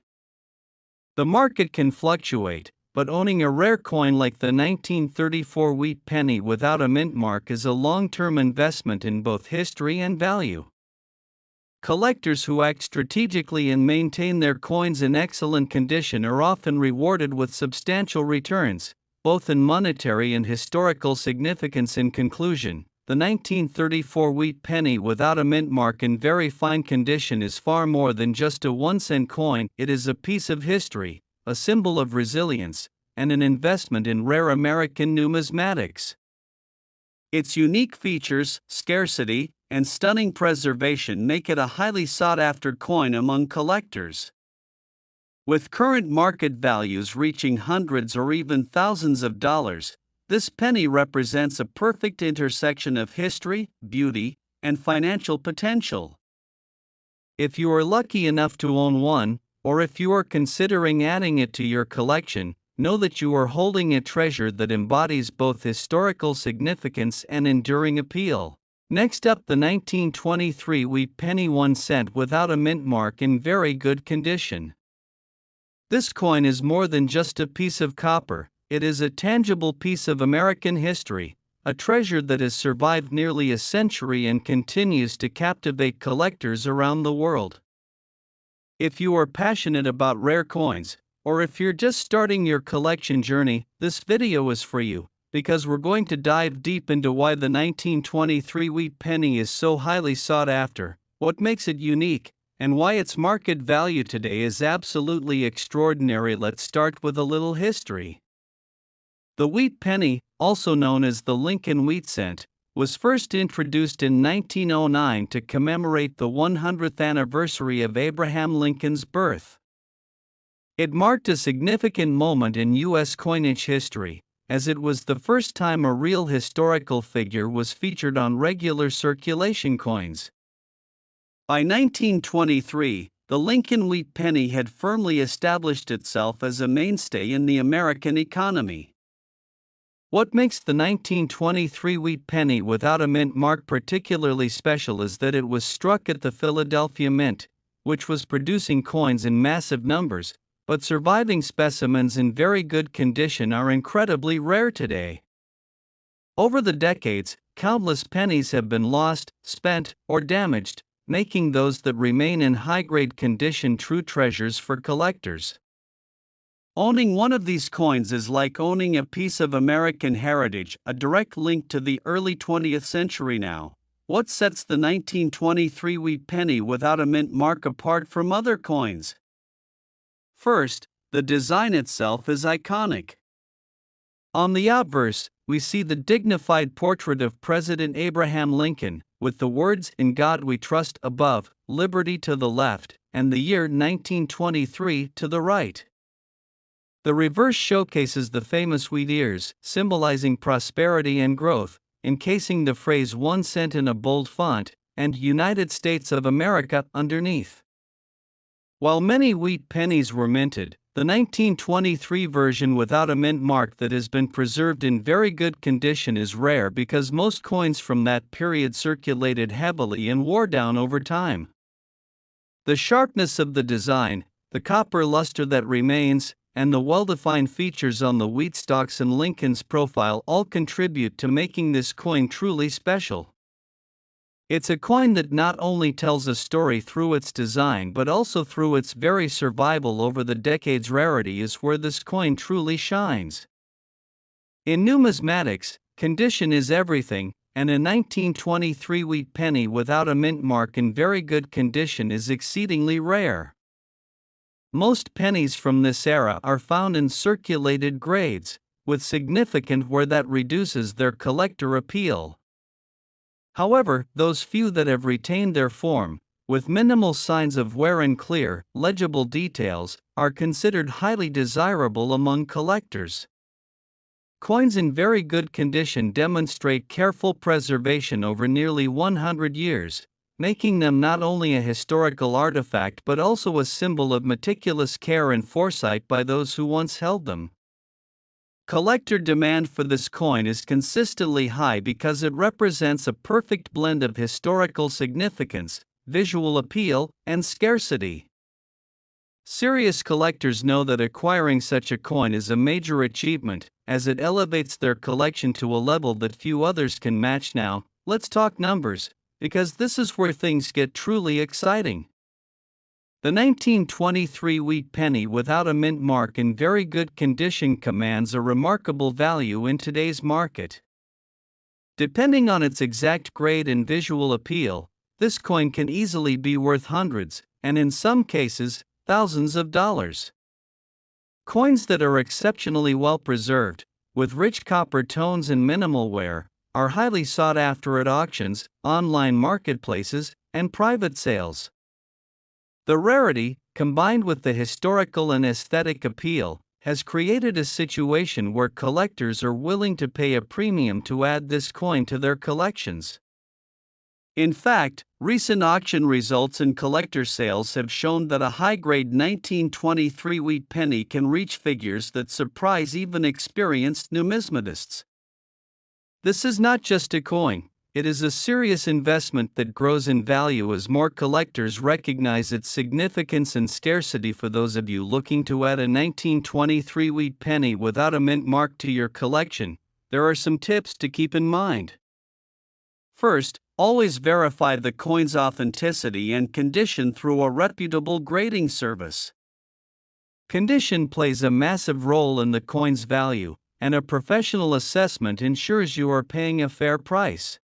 The market can fluctuate, but owning a rare coin like the 1934 wheat penny without a mint mark is a long-term investment in both history and value. Collectors who act strategically and maintain their coins in excellent condition are often rewarded with substantial returns, both in monetary and historical significance. In conclusion, the 1934 wheat penny without a mint mark in very fine condition is far more than just a 1-cent coin. It is a piece of history, a symbol of resilience, and an investment in rare American numismatics. Its unique features, scarcity, and stunning preservation make it a highly sought-after coin among collectors. With current market values reaching hundreds or even thousands of dollars, this penny represents a perfect intersection of history, beauty, and financial potential. If you are lucky enough to own one, or if you are considering adding it to your collection, know that you are holding a treasure that embodies both historical significance and enduring appeal. Next up, the 1923 wheat penny 1 cent without a mint mark in very good condition. This coin is more than just a piece of copper, it is a tangible piece of American history, a treasure that has survived nearly a century and continues to captivate collectors around the world. If you are passionate about rare coins, or if you're just starting your collection journey, this video is for you, because we're going to dive deep into why the 1923 wheat penny is so highly sought after, what makes it unique, and why its market value today is absolutely extraordinary. Let's start with a little history. The wheat penny, also known as the Lincoln wheat cent, was first introduced in 1909 to commemorate the 100th anniversary of Abraham Lincoln's birth. It marked a significant moment in U.S. coinage history, as it was the first time a real historical figure was featured on regular circulation coins. By 1923, the Lincoln wheat penny had firmly established itself as a mainstay in the American economy. What makes the 1923 wheat penny without a mint mark particularly special is that it was struck at the Philadelphia Mint, which was producing coins in massive numbers, but surviving specimens in very good condition are incredibly rare today. Over the decades, countless pennies have been lost, spent, or damaged, making those that remain in high-grade condition true treasures for collectors. Owning one of these coins is like owning a piece of American heritage, a direct link to the early 20th century now. What sets the 1923 wheat penny without a mint mark apart from other coins? First, the design itself is iconic. On the obverse, we see the dignified portrait of President Abraham Lincoln, with the words "In God We Trust" above, "Liberty" to the left, and the year 1923 to the right. The reverse showcases the famous wheat ears, symbolizing prosperity and growth, encasing the phrase 1 cent in a bold font, and United States of America underneath. While many wheat pennies were minted, the 1923 version without a mint mark that has been preserved in very good condition is rare because most coins from that period circulated heavily and wore down over time. The sharpness of the design, the copper luster that remains, and the well-defined features on the wheat stalks and Lincoln's profile all contribute to making this coin truly special. It's a coin that not only tells a story through its design but also through its very survival over the decades. Rarity is where this coin truly shines. In numismatics, condition is everything, and a 1923 wheat penny without a mint mark in very good condition is exceedingly rare. Most pennies from this era are found in circulated grades, with significant where that reduces their collector appeal. However, those few that have retained their form, with minimal signs of wear and clear, legible details, are considered highly desirable among collectors. Coins in very good condition demonstrate careful preservation over nearly 100 years, making them not only a historical artifact but also a symbol of meticulous care and foresight by those who once held them. Collector demand for this coin is consistently high because it represents a perfect blend of historical significance, visual appeal, and scarcity. Serious collectors know that acquiring such a coin is a major achievement, as it elevates their collection to a level that few others can match. Now, let's talk numbers, because this is where things get truly exciting. The 1923 wheat penny without a mint mark in very good condition commands a remarkable value in today's market. Depending on its exact grade and visual appeal, this coin can easily be worth hundreds, and in some cases, thousands of dollars. Coins that are exceptionally well preserved, with rich copper tones and minimal wear, are highly sought after at auctions, online marketplaces, and private sales. The rarity, combined with the historical and aesthetic appeal, has created a situation where collectors are willing to pay a premium to add this coin to their collections. In fact, recent auction results and collector sales have shown that a high-grade 1923 wheat penny can reach figures that surprise even experienced numismatists. This is not just a coin, it is a serious investment that grows in value as more collectors recognize its significance and scarcity. For those of you looking to add a 1923 wheat penny without a mint mark to your collection, there are some tips to keep in mind. First, always verify the coin's authenticity and condition through a reputable grading service. Condition plays a massive role in the coin's value, and a professional assessment ensures you are paying a fair price.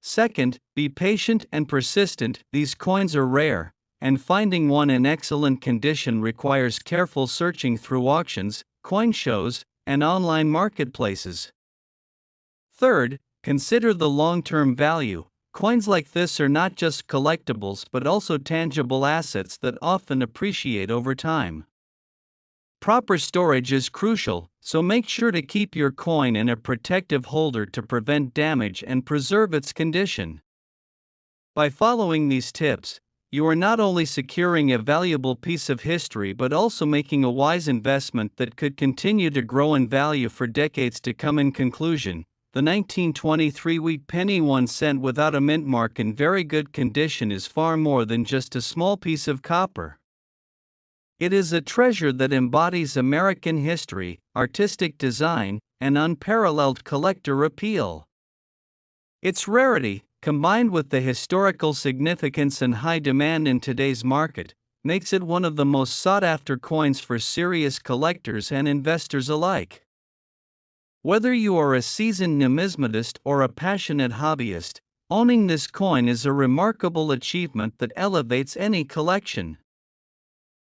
Second, be patient and persistent. These coins are rare, and finding one in excellent condition requires careful searching through auctions, coin shows, and online marketplaces. Third, consider the long-term value. Coins like this are not just collectibles but also tangible assets that often appreciate over time. Proper storage is crucial, so make sure to keep your coin in a protective holder to prevent damage and preserve its condition. By following these tips, you are not only securing a valuable piece of history but also making a wise investment that could continue to grow in value for decades to come. In conclusion, the 1923 wheat penny 1 cent without a mint mark in very good condition is far more than just a small piece of copper. It is a treasure that embodies American history, artistic design, and unparalleled collector appeal. Its rarity, combined with the historical significance and high demand in today's market, makes it one of the most sought-after coins for serious collectors and investors alike. Whether you are a seasoned numismatist or a passionate hobbyist, owning this coin is a remarkable achievement that elevates any collection.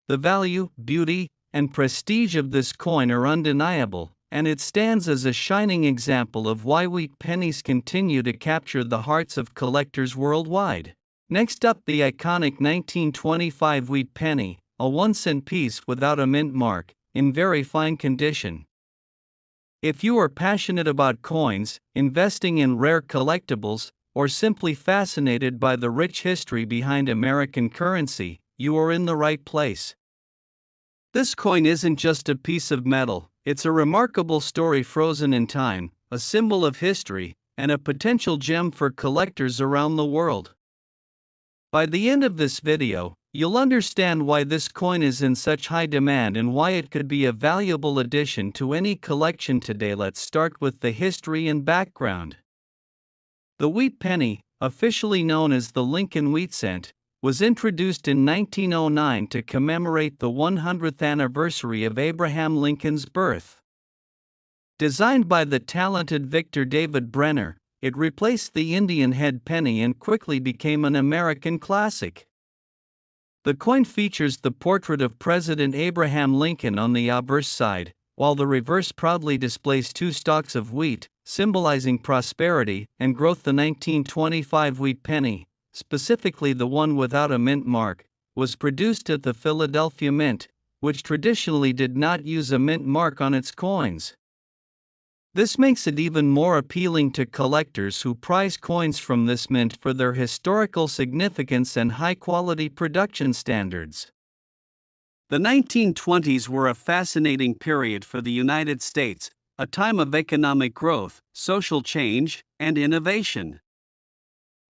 The value, beauty, and prestige of this coin are undeniable, and it stands as a shining example of why wheat pennies continue to capture the hearts of collectors worldwide. Next up, the iconic 1925 wheat penny, a 1-cent piece without a mint mark, in very fine condition. If you are passionate about coins, investing in rare collectibles, or simply fascinated by the rich history behind American currency, you are in the right place. This coin isn't just a piece of metal, it's a remarkable story frozen in time, a symbol of history, and a potential gem for collectors around the world. By the end of this video, you'll understand why this coin is in such high demand and why it could be a valuable addition to any collection today. Let's start with the history and background. The wheat penny, officially known as the Lincoln wheat cent, was introduced in 1909 to commemorate the 100th anniversary of Abraham Lincoln's birth. Designed by the talented Victor David Brenner, it replaced the Indian head penny and quickly became an American classic. The coin features the portrait of President Abraham Lincoln on the obverse side, while the reverse proudly displays 2 stalks of wheat, symbolizing prosperity and growth. The 1925 wheat penny, specifically the one without a mint mark, was produced at the Philadelphia Mint, which traditionally did not use a mint mark on its coins. This makes it even more appealing to collectors who prize coins from this mint for their historical significance and high-quality production standards. The 1920s were a fascinating period for the United States, a time of economic growth, social change, and innovation.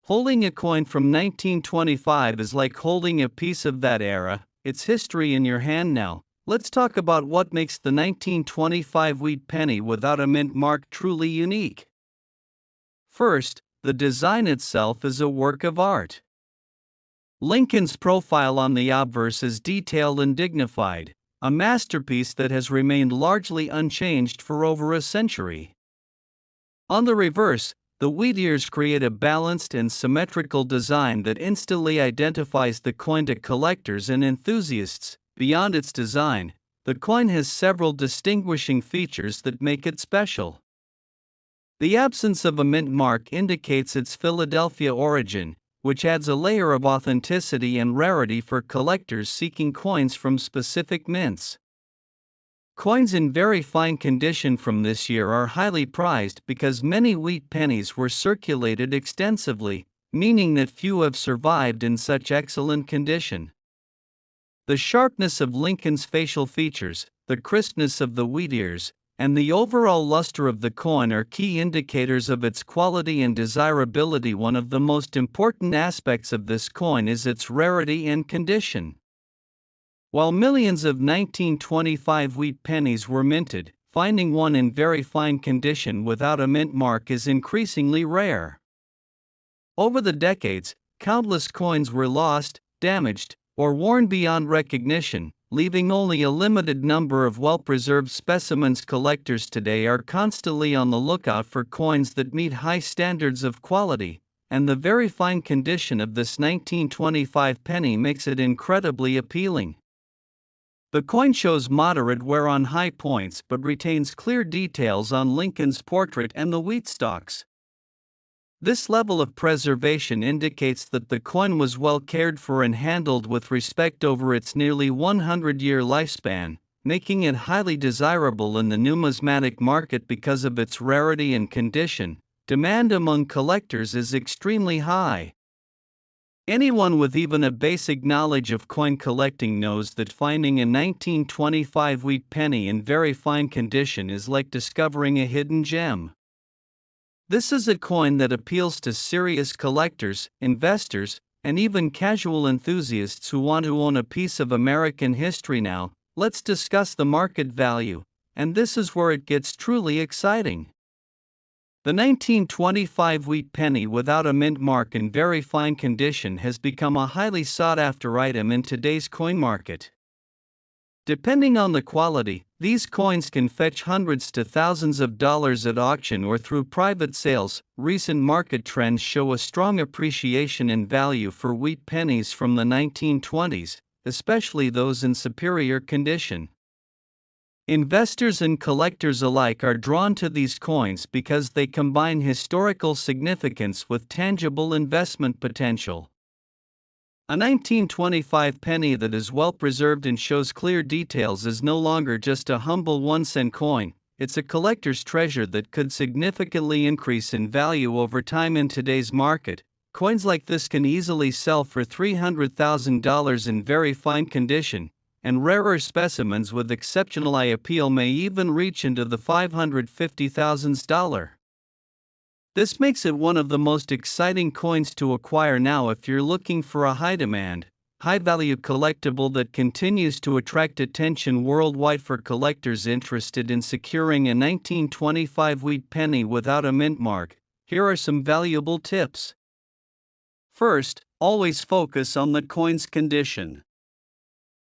Holding a coin from 1925 is like holding a piece of that era, its history in your hand now. Let's talk about what makes the 1925 wheat penny without a mint mark truly unique. First, the design itself is a work of art. Lincoln's profile on the obverse is detailed and dignified, a masterpiece that has remained largely unchanged for over a century. On the reverse, the wheat ears create a balanced and symmetrical design that instantly identifies the coin to collectors and enthusiasts. Beyond its design, the coin has several distinguishing features that make it special. The absence of a mint mark indicates its Philadelphia origin, which adds a layer of authenticity and rarity for collectors seeking coins from specific mints. Coins in very fine condition from this year are highly prized because many wheat pennies were circulated extensively, meaning that few have survived in such excellent condition. The sharpness of Lincoln's facial features, the crispness of the wheat ears, and the overall luster of the coin are key indicators of its quality and desirability. One of the most important aspects of this coin is its rarity and condition. While millions of 1925 wheat pennies were minted, finding one in very fine condition without a mint mark is increasingly rare. Over the decades, countless coins were lost, damaged, or worn beyond recognition, leaving only a limited number of well-preserved specimens. Collectors today are constantly on the lookout for coins that meet high standards of quality, and the very fine condition of this 1925 penny makes it incredibly appealing. The coin shows moderate wear on high points but retains clear details on Lincoln's portrait and the wheat stalks. This level of preservation indicates that the coin was well cared for and handled with respect over its nearly 100-year lifespan, making it highly desirable in the numismatic market because of its rarity and condition. Demand among collectors is extremely high. Anyone with even a basic knowledge of coin collecting knows that finding a 1925 wheat penny in very fine condition is like discovering a hidden gem. This is a coin that appeals to serious collectors, investors, and even casual enthusiasts who want to own a piece of American history. Now, let's discuss the market value, and this is where it gets truly exciting. The 1925 wheat penny without a mint mark in very fine condition has become a highly sought-after item in today's coin market. Depending on the quality, these coins can fetch hundreds to thousands of dollars at auction or through private sales. Recent market trends show a strong appreciation in value for wheat pennies from the 1920s, especially those in superior condition. Investors and collectors alike are drawn to these coins because they combine historical significance with tangible investment potential. A 1925 penny that is well preserved and shows clear details is no longer just a humble 1-cent coin, it's a collector's treasure that could significantly increase in value over time in today's market. Coins like this can easily sell for $300,000 in very fine condition, and rarer specimens with exceptional eye appeal may even reach into the $550,000. This makes it one of the most exciting coins to acquire now if you're looking for a high-demand, high-value collectible that continues to attract attention worldwide for collectors interested in securing a 1925 wheat penny without a mint mark. Here are some valuable tips. First, always focus on the coin's condition.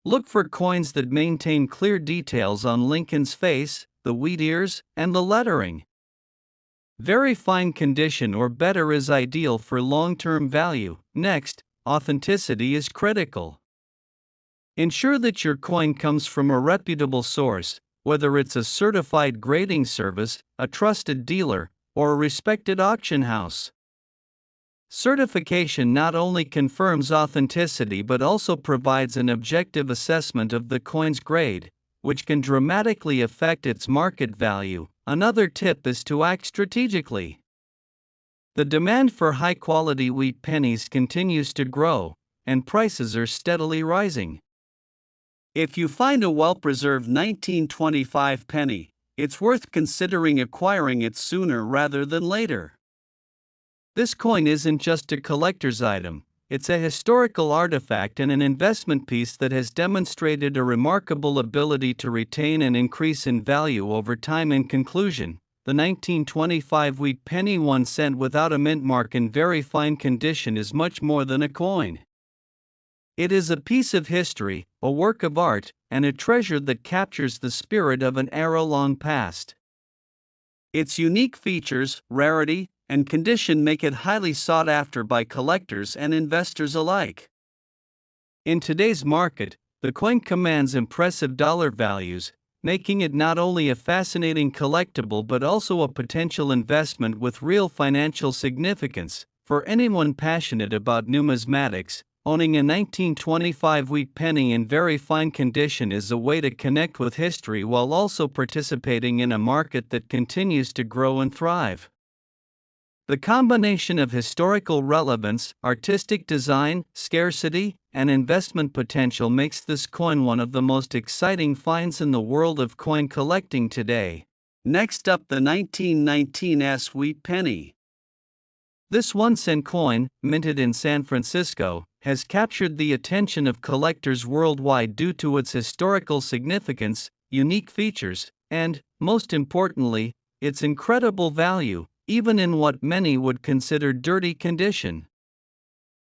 Look for coins that maintain clear details on Lincoln's face, the wheat ears, and the lettering. Very fine condition or better is ideal for long-term value. Next, authenticity is critical. Ensure that your coin comes from a reputable source, whether it's a certified grading service, a trusted dealer, or a respected auction house. Certification not only confirms authenticity but also provides an objective assessment of the coin's grade, which can dramatically affect its market value. Another tip is to act strategically. The demand for high-quality wheat pennies continues to grow, and prices are steadily rising. If you find a well-preserved 1925 penny, it's worth considering acquiring it sooner rather than later. This coin isn't just a collector's item, it's a historical artifact and an investment piece that has demonstrated a remarkable ability to retain and increase in value over time. In conclusion, the 1925 wheat penny 1 cent without a mint mark in very fine condition is much more than a coin. It is a piece of history, a work of art, and a treasure that captures the spirit of an era long past. Its unique features, rarity, and condition make it highly sought after by collectors and investors alike. In today's market, the coin commands impressive dollar values, making it not only a fascinating collectible but also a potential investment with real financial significance. For anyone passionate about numismatics, owning a 1925 wheat penny in very fine condition is a way to connect with history while also participating in a market that continues to grow and thrive. The combination of historical relevance, artistic design, scarcity, and investment potential makes this coin one of the most exciting finds in the world of coin collecting today. Next up, the 1919 wheat penny. This 1-cent coin, minted in San Francisco, has captured the attention of collectors worldwide due to its historical significance, unique features, and, most importantly, its incredible value, even in what many would consider dirty condition.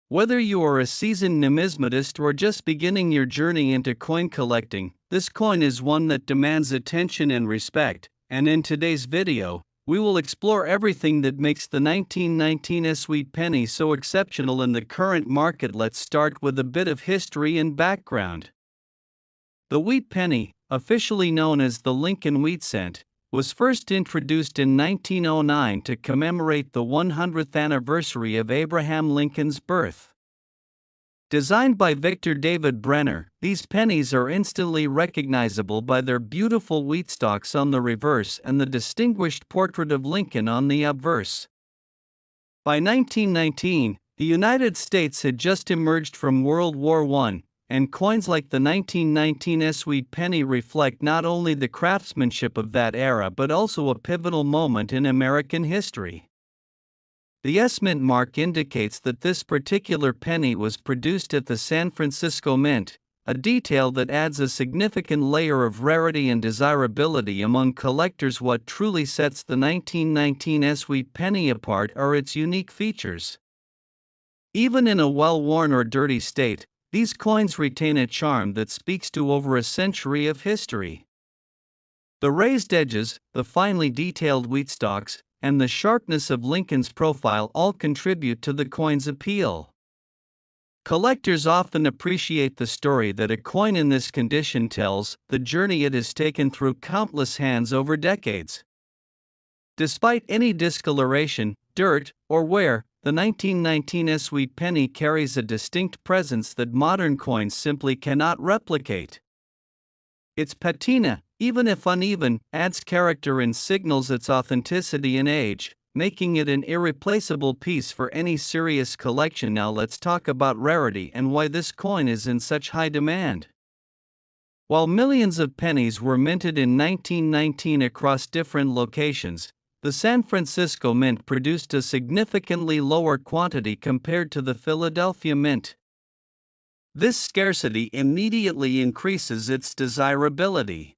Whether you are a seasoned numismatist or just beginning your journey into coin collecting, this coin is one that demands attention and respect, and in today's video, We will explore everything that makes the 1919 Wheat Penny so exceptional in the current market. Let's start with a bit of history and background. The wheat penny, officially known as the Lincoln wheat cent, was first introduced in 1909 to commemorate the 100th anniversary of Abraham Lincoln's birth. Designed by Victor David Brenner, these pennies are instantly recognizable by their beautiful wheat stalks on the reverse and the distinguished portrait of Lincoln on the obverse. By 1919, the United States had just emerged from World War I, and coins like the 1919 Wheat Penny reflect not only the craftsmanship of that era but also a pivotal moment in American history. The S-Mint mark indicates that this particular penny was produced at the San Francisco Mint, a detail that adds a significant layer of rarity and desirability among collectors. What truly sets the 1919 Wheat Penny apart are its unique features. Even in a well-worn or dirty state, these coins retain a charm that speaks to over a century of history. The raised edges, the finely detailed wheat stalks, and the sharpness of Lincoln's profile all contribute to the coin's appeal. Collectors often appreciate the story that a coin in this condition tells, the journey it has taken through countless hands over decades. Despite any discoloration, dirt, or wear, the 1919 Wheat Penny carries a distinct presence that modern coins simply cannot replicate. Its patina, even if uneven, adds character and signals its authenticity and age, making it an irreplaceable piece for any serious collection. Now let's talk about rarity and why this coin is in such high demand. While millions of pennies were minted in 1919 across different locations, the San Francisco Mint produced a significantly lower quantity compared to the Philadelphia Mint. This scarcity immediately increases its desirability.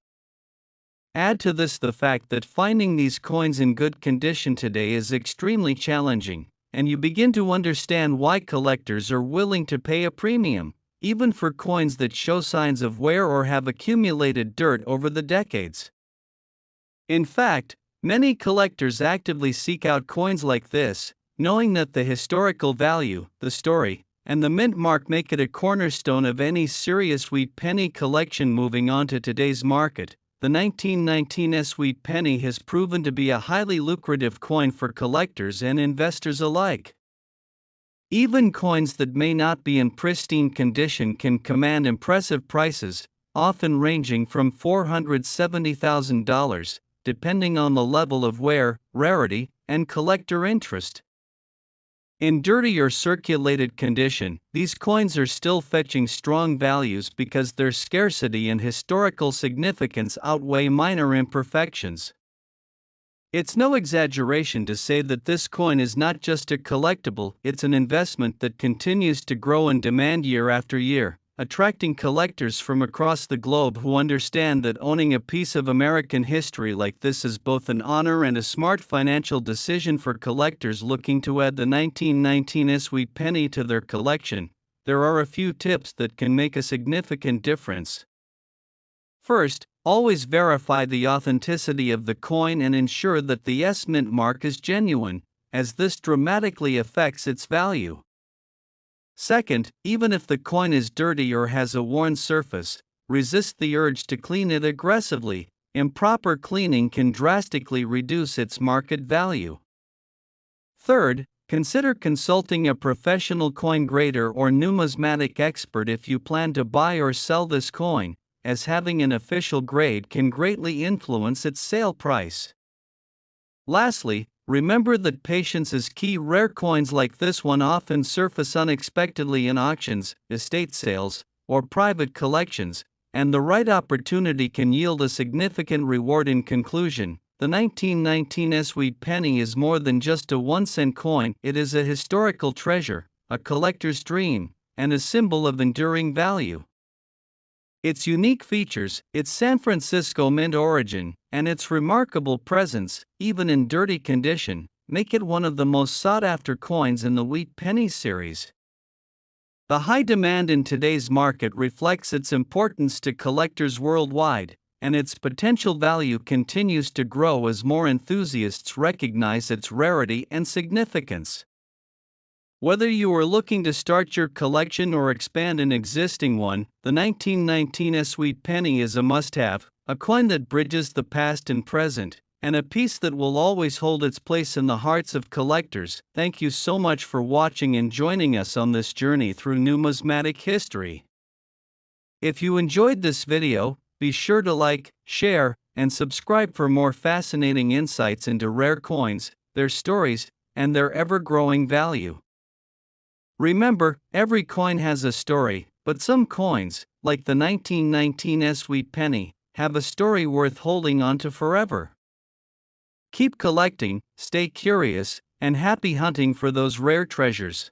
Add to this the fact that finding these coins in good condition today is extremely challenging, and you begin to understand why collectors are willing to pay a premium, even for coins that show signs of wear or have accumulated dirt over the decades. In fact, many collectors actively seek out coins like this, knowing that the historical value, the story, and the mint mark make it a cornerstone of any serious wheat penny collection. Moving on to today's market, the 1919 Wheat Penny has proven to be a highly lucrative coin for collectors and investors alike. Even coins that may not be in pristine condition can command impressive prices, often ranging from $470,000, depending on the level of wear, rarity, and collector interest. In dirty or circulated condition, these coins are still fetching strong values because their scarcity and historical significance outweigh minor imperfections. It's no exaggeration to say that this coin is not just a collectible, it's an investment that continues to grow in demand year after year, attracting collectors from across the globe who understand that owning a piece of American history like this is both an honor and a smart financial decision. For collectors looking to add the 1919 Wheat Penny to their collection, there are a few tips that can make a significant difference. First, always verify the authenticity of the coin and ensure that the S-Mint mark is genuine, as this dramatically affects its value. Second, even if the coin is dirty or has a worn surface, resist the urge to clean it aggressively. Improper cleaning can drastically reduce its market value. Third, consider consulting a professional coin grader or numismatic expert if you plan to buy or sell this coin, as having an official grade can greatly influence its sale price. Lastly, remember that patience is key. Rare coins like this one often surface unexpectedly in auctions, estate sales, or private collections, and the right opportunity can yield a significant reward. In conclusion, the 1919 Wheat Penny is more than just a 1-cent coin. It is a historical treasure, a collector's dream, and a symbol of enduring value. Its unique features, its San Francisco Mint origin, and its remarkable presence, even in dirty condition, make it one of the most sought-after coins in the Wheat Penny series. The high demand in today's market reflects its importance to collectors worldwide, and its potential value continues to grow as more enthusiasts recognize its rarity and significance. Whether you are looking to start your collection or expand an existing one, the 1919 Wheat Penny is a must-have, a coin that bridges the past and present, and a piece that will always hold its place in the hearts of collectors. Thank you so much for watching and joining us on this journey through numismatic history. If you enjoyed this video, be sure to like, share, and subscribe for more fascinating insights into rare coins, their stories, and their ever-growing value. Remember, every coin has a story, but some coins, like the 1919 Wheat Penny, have a story worth holding on to forever. Keep collecting, stay curious, and happy hunting for those rare treasures.